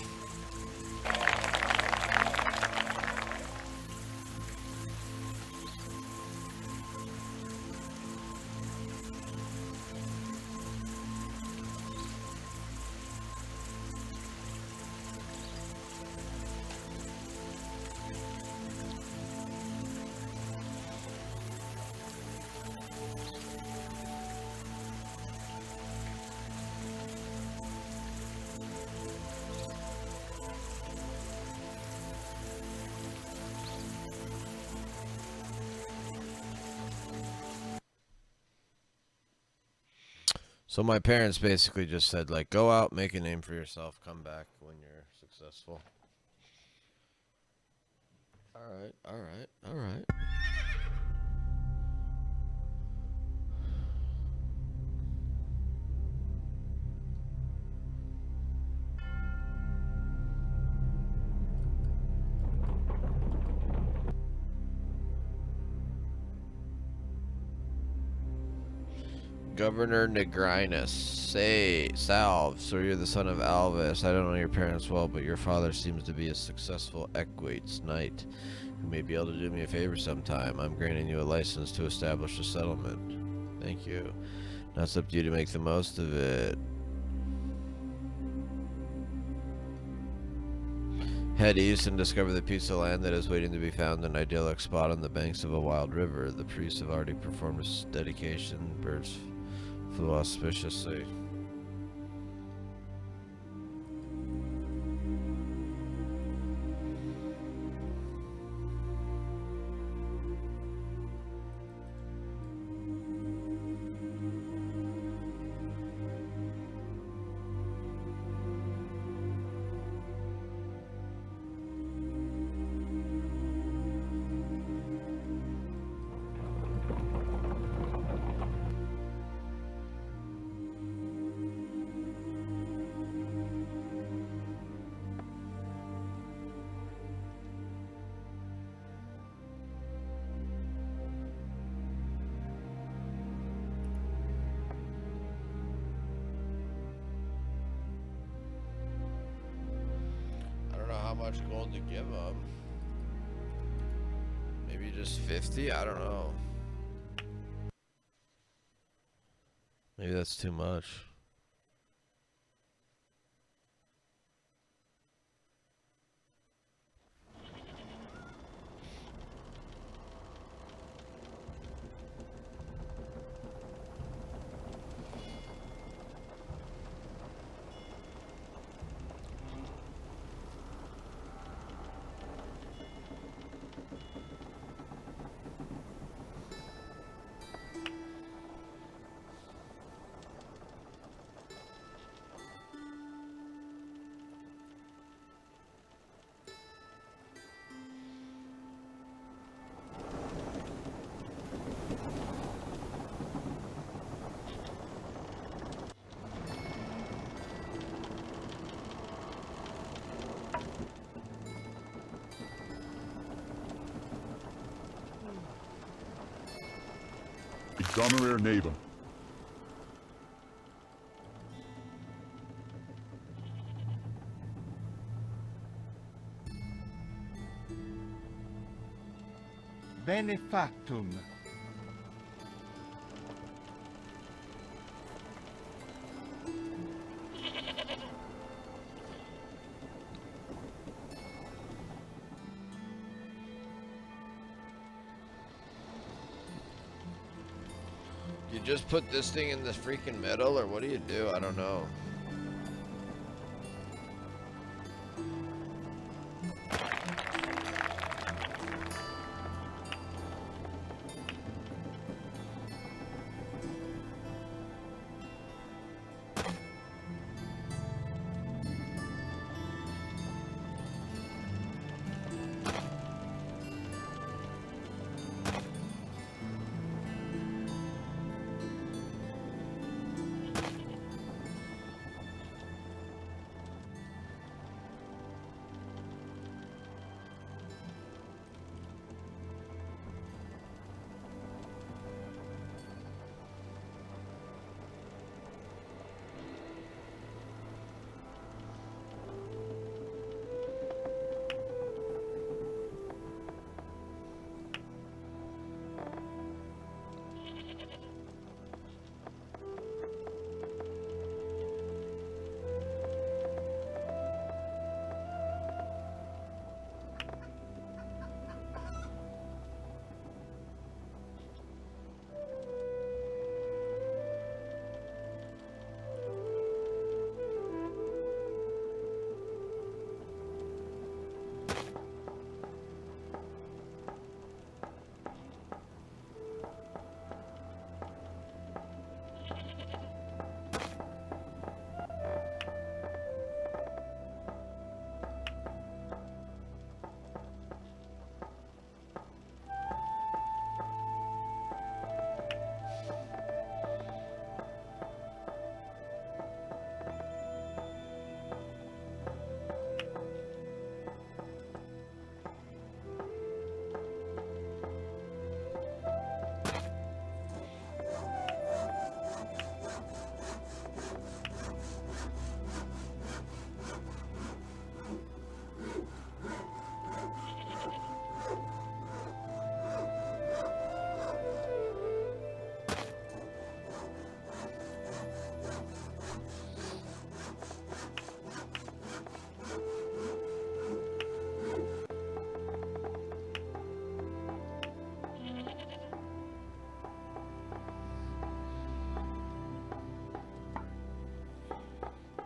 [SPEAKER 2] So my parents basically just said, like, go out, make a name for yourself, come back when you're successful. Alright, alright, alright. Governor Negrinus. Say, Salve, so you're the son of Alvis. I don't know your parents well, but your father seems to be a successful Equates knight who may be able to do me a favor sometime. I'm granting you a license to establish a settlement. Thank you. Now it's up to you to make the most of it. Head east and discover the piece of land that is waiting to be found, an idyllic spot on the banks of a wild river. The priests have already performed a dedication. Birds flew auspiciously. How much gold to give them? Maybe just 50? I don't know. Maybe that's too much.
[SPEAKER 9] Gonorrhea neighbor.
[SPEAKER 6] Benefactum.
[SPEAKER 2] just put this thing in the freaking middle, or what do you do? I don't know.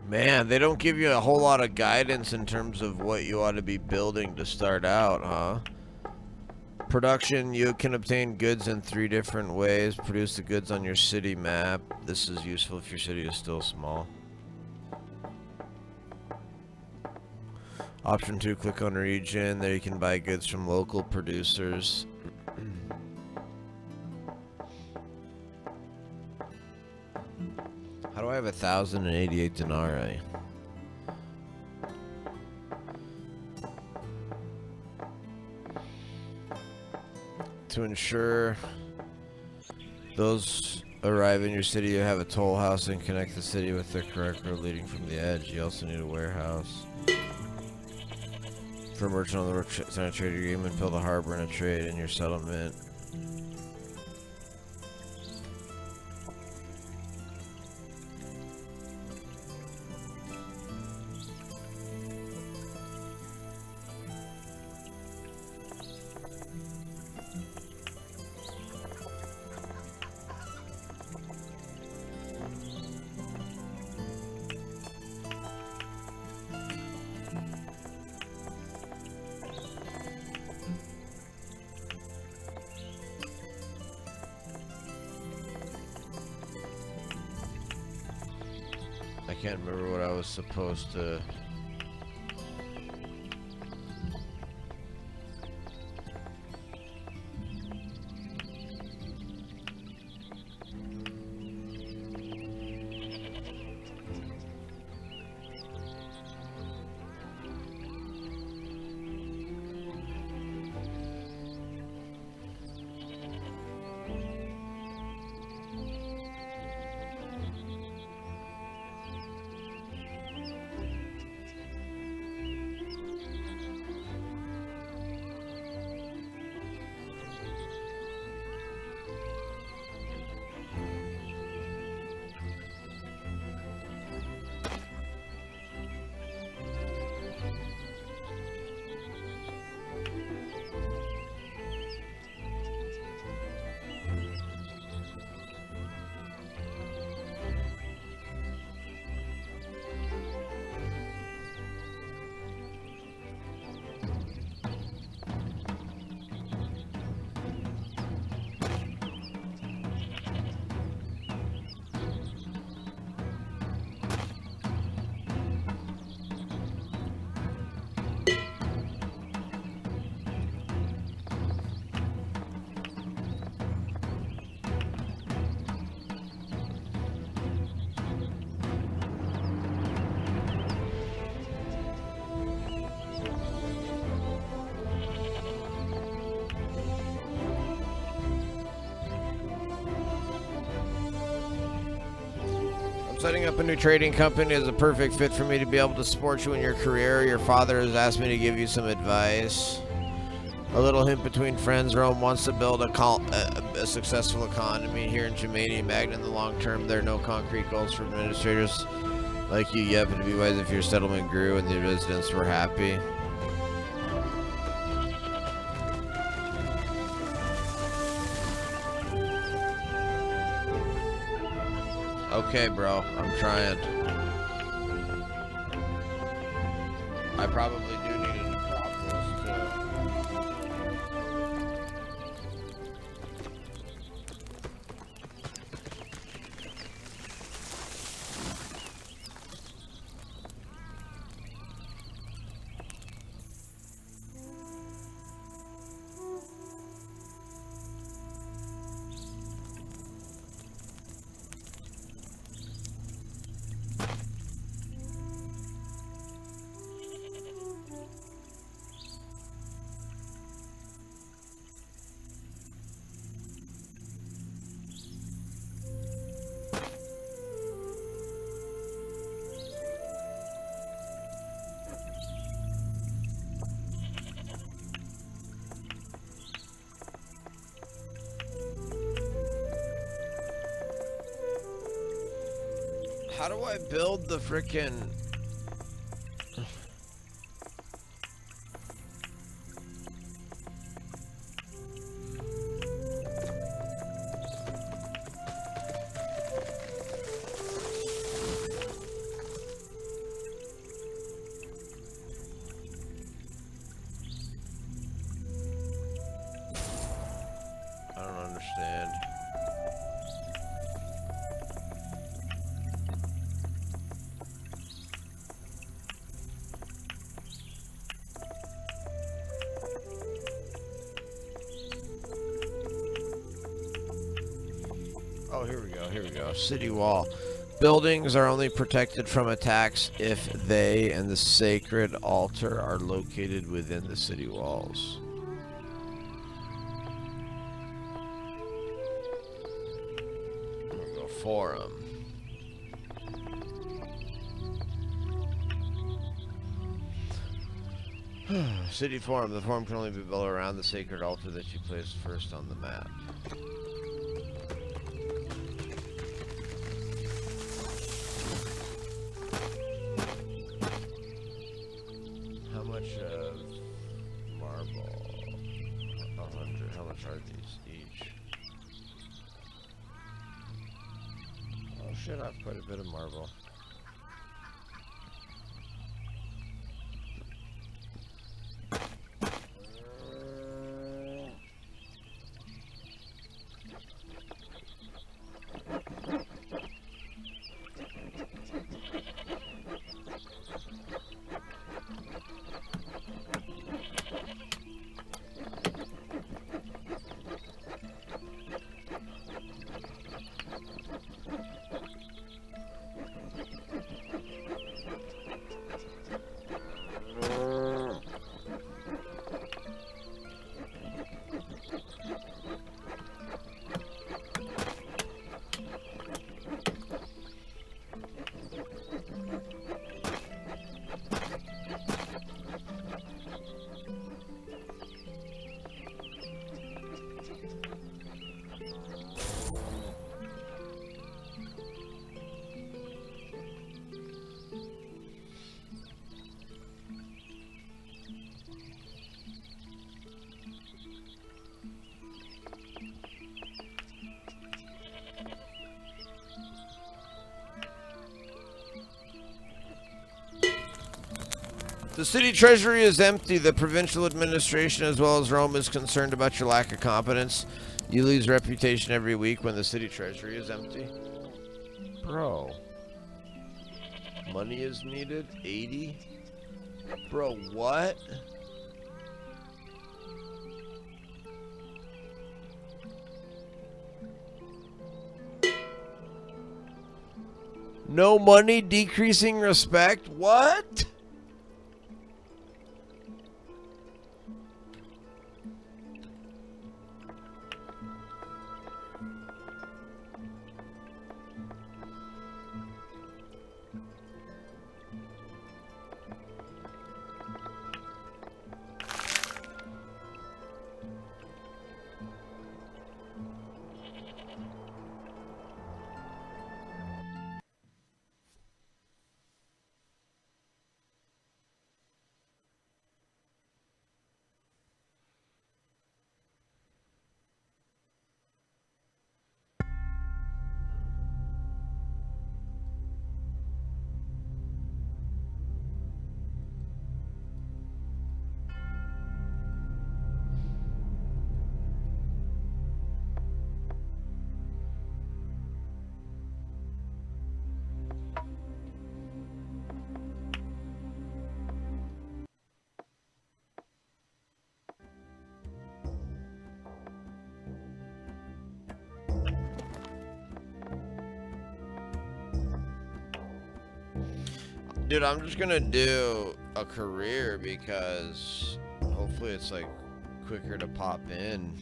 [SPEAKER 2] Man, they don't give you a whole lot of guidance in terms of what you ought to be building to start out, huh? Production, you can obtain goods in 3 different ways. Produce the goods on your city map. This is useful if your city is still small. Option 2, click on region. There you can buy goods from local producers. How do I have 1,088 denarii? To ensure those arrive in your city, you have a toll house and connect the city with the correct road leading from the edge. You also need a warehouse. For a merchant on the road, sign a trade agreement, build a harbor and a trade in your settlement. I can't remember what I was supposed to... setting up a new trading company is a perfect fit for me to be able to support you in your career. Your father has asked me to give you some advice. A little hint between friends, Rome wants to build a successful economy here in Germania Magna in the long term. There are no concrete goals for administrators like you yet, but it'd be wise if your settlement grew and the residents were happy. Okay, bro, I'm trying. I probably do need a necropolis too. How do I build the frickin'... I don't understand. Oh, here we go, here we go. City wall. Buildings are only protected from attacks if they and the sacred altar are located within the city walls. Here we go, forum. City forum. The forum can only be built around the sacred altar that you placed first on the map. How much marble? 100. How much are these each? Oh shit, I have quite a bit of marble. The city treasury is empty. The provincial administration as well as Rome is concerned about your lack of competence. You lose reputation every week when the city treasury is empty. Bro. Money is needed? 80? Bro, what? No money, decreasing respect? What? Dude, I'm just gonna do a career because hopefully it's like quicker to pop in.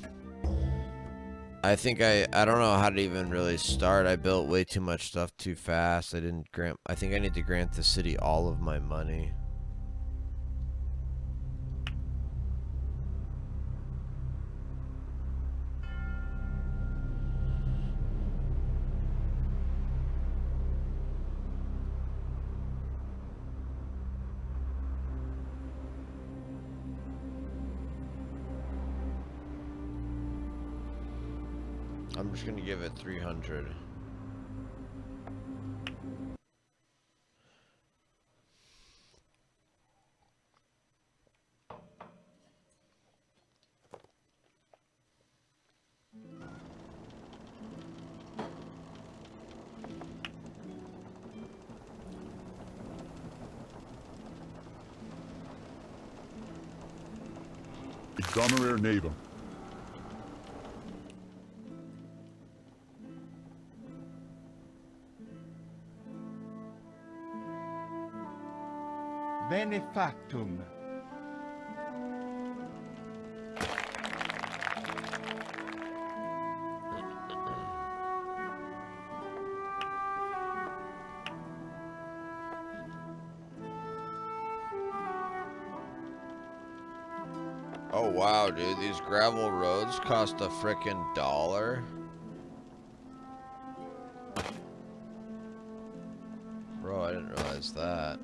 [SPEAKER 2] I think I don't know how to even really start. I built way too much stuff too fast. I think I need to grant the city all of my money. I'm just gonna give it 300.
[SPEAKER 9] Gonorrhea Naval.
[SPEAKER 6] Benefactum.
[SPEAKER 2] Oh wow, dude, these gravel roads cost a frickin' $1. Bro, I didn't realize that.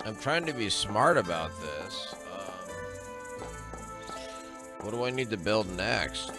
[SPEAKER 2] I'm trying to be smart about this. What do I need to build next?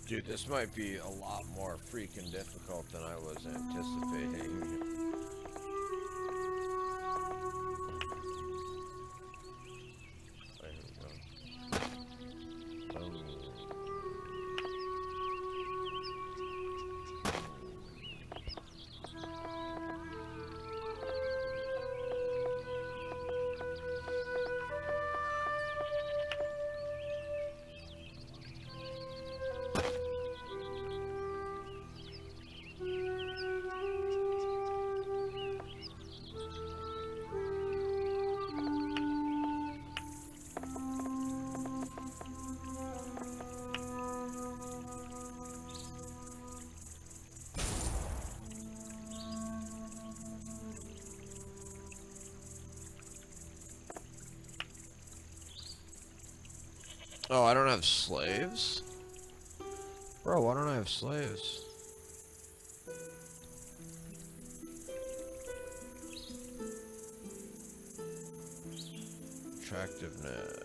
[SPEAKER 2] Dude, this might be a lot more freaking difficult than I was anticipating. There we go. Oh, I don't have slaves? Bro, why don't I have slaves? Attractiveness.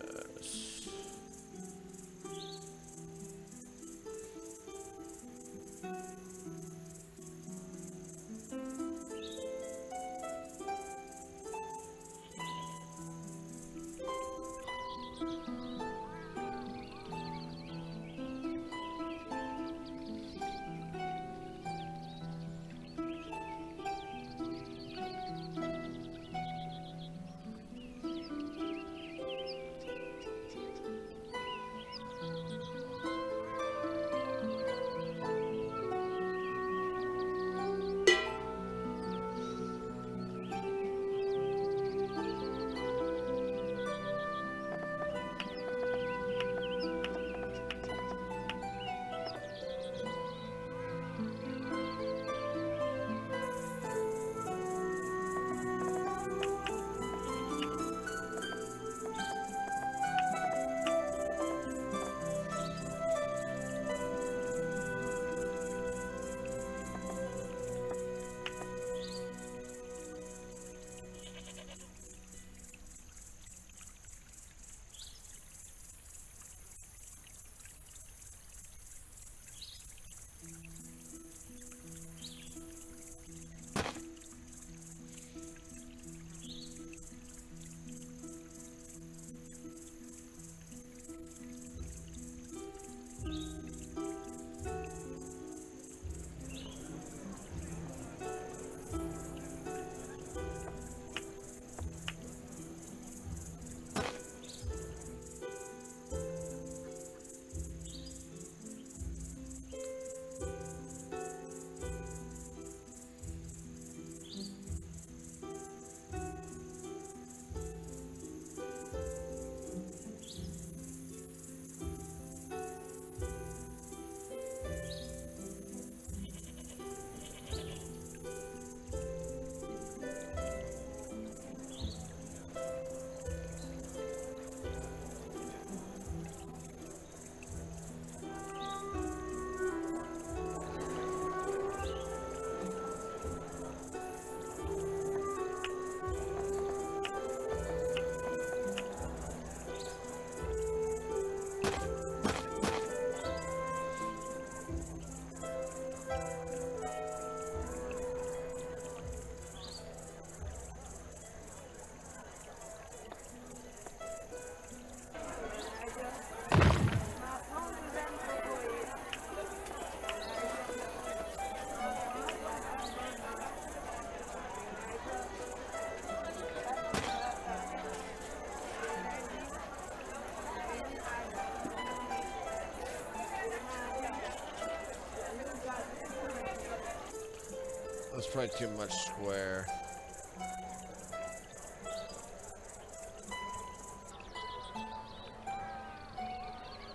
[SPEAKER 2] probably too much square.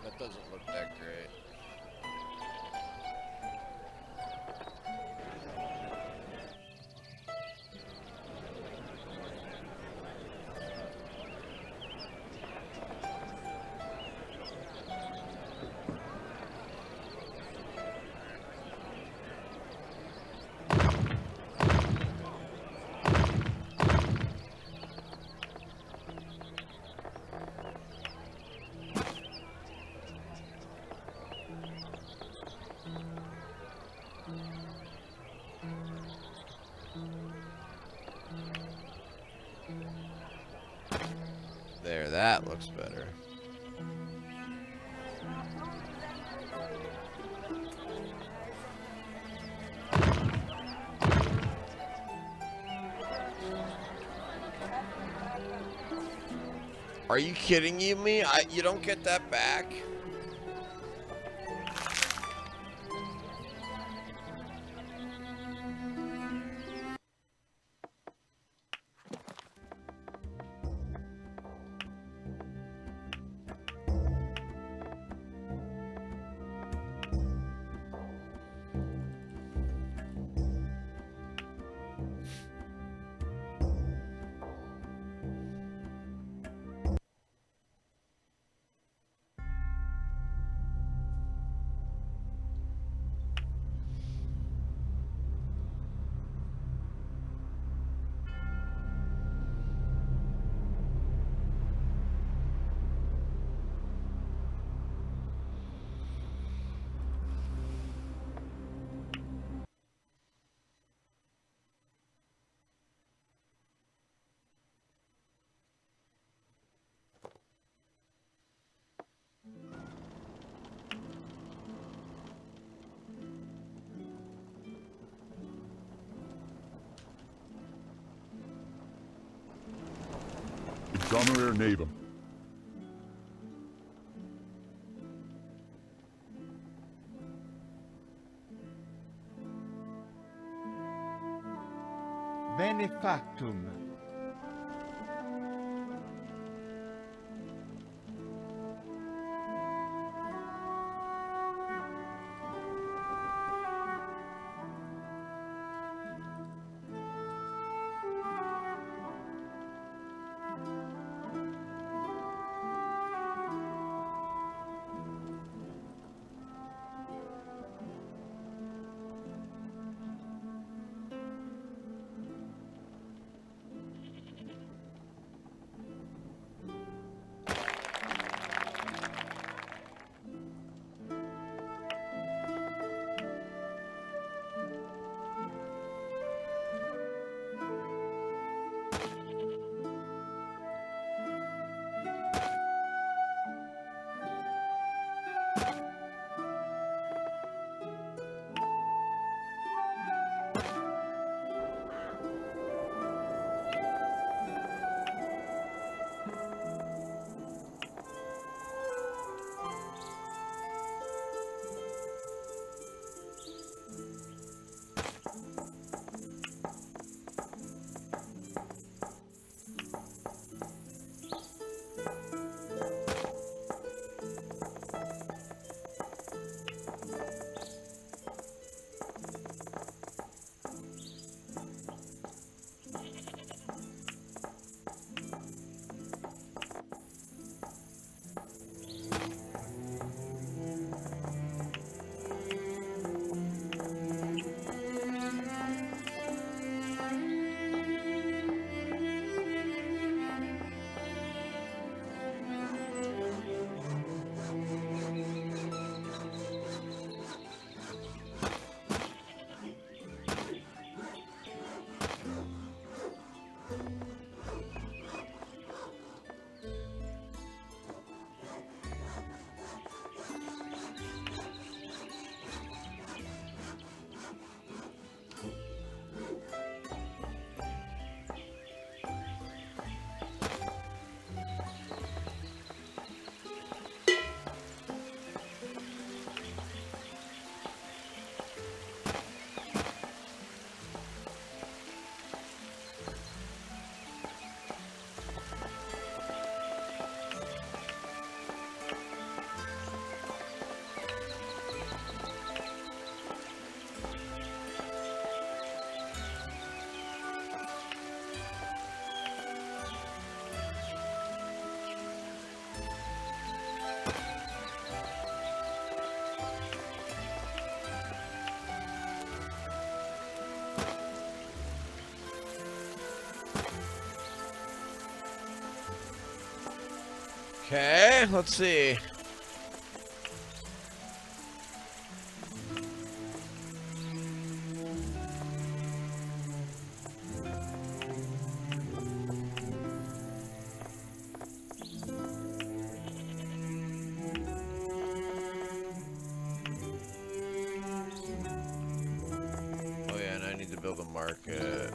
[SPEAKER 2] That doesn't look that great. There, that looks better. Are you kidding me? You don't get that back?
[SPEAKER 9] Gonorrhea Navam.
[SPEAKER 6] Benefactum.
[SPEAKER 2] Okay, let's see. Oh yeah, and I need to build a market.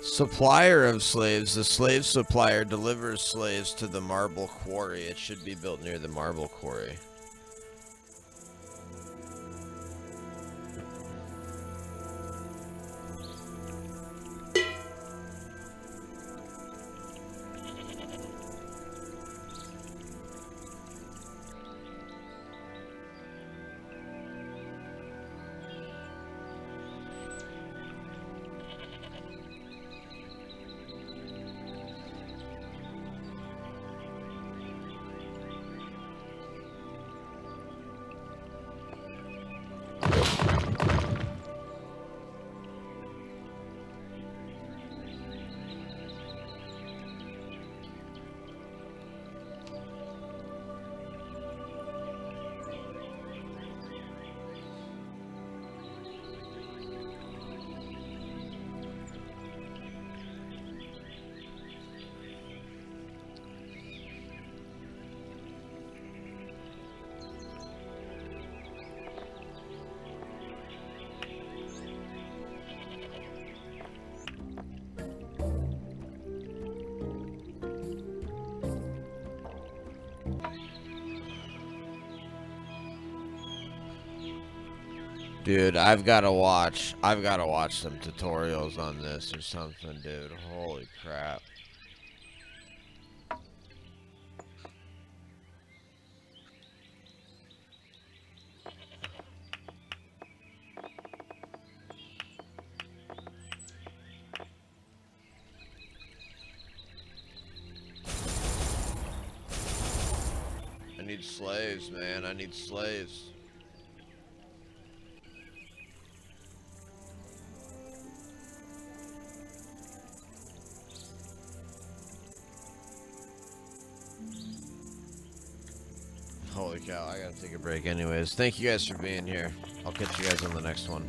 [SPEAKER 2] Supplier of slaves. The slave supplier delivers slaves to the marble quarry. It should be built near the marble quarry. Dude, I've gotta watch some tutorials on this or something, dude. Holy crap. I need slaves, man. I need slaves. Holy cow, I gotta take a break anyways. Thank you guys for being here. I'll catch you guys on the next one.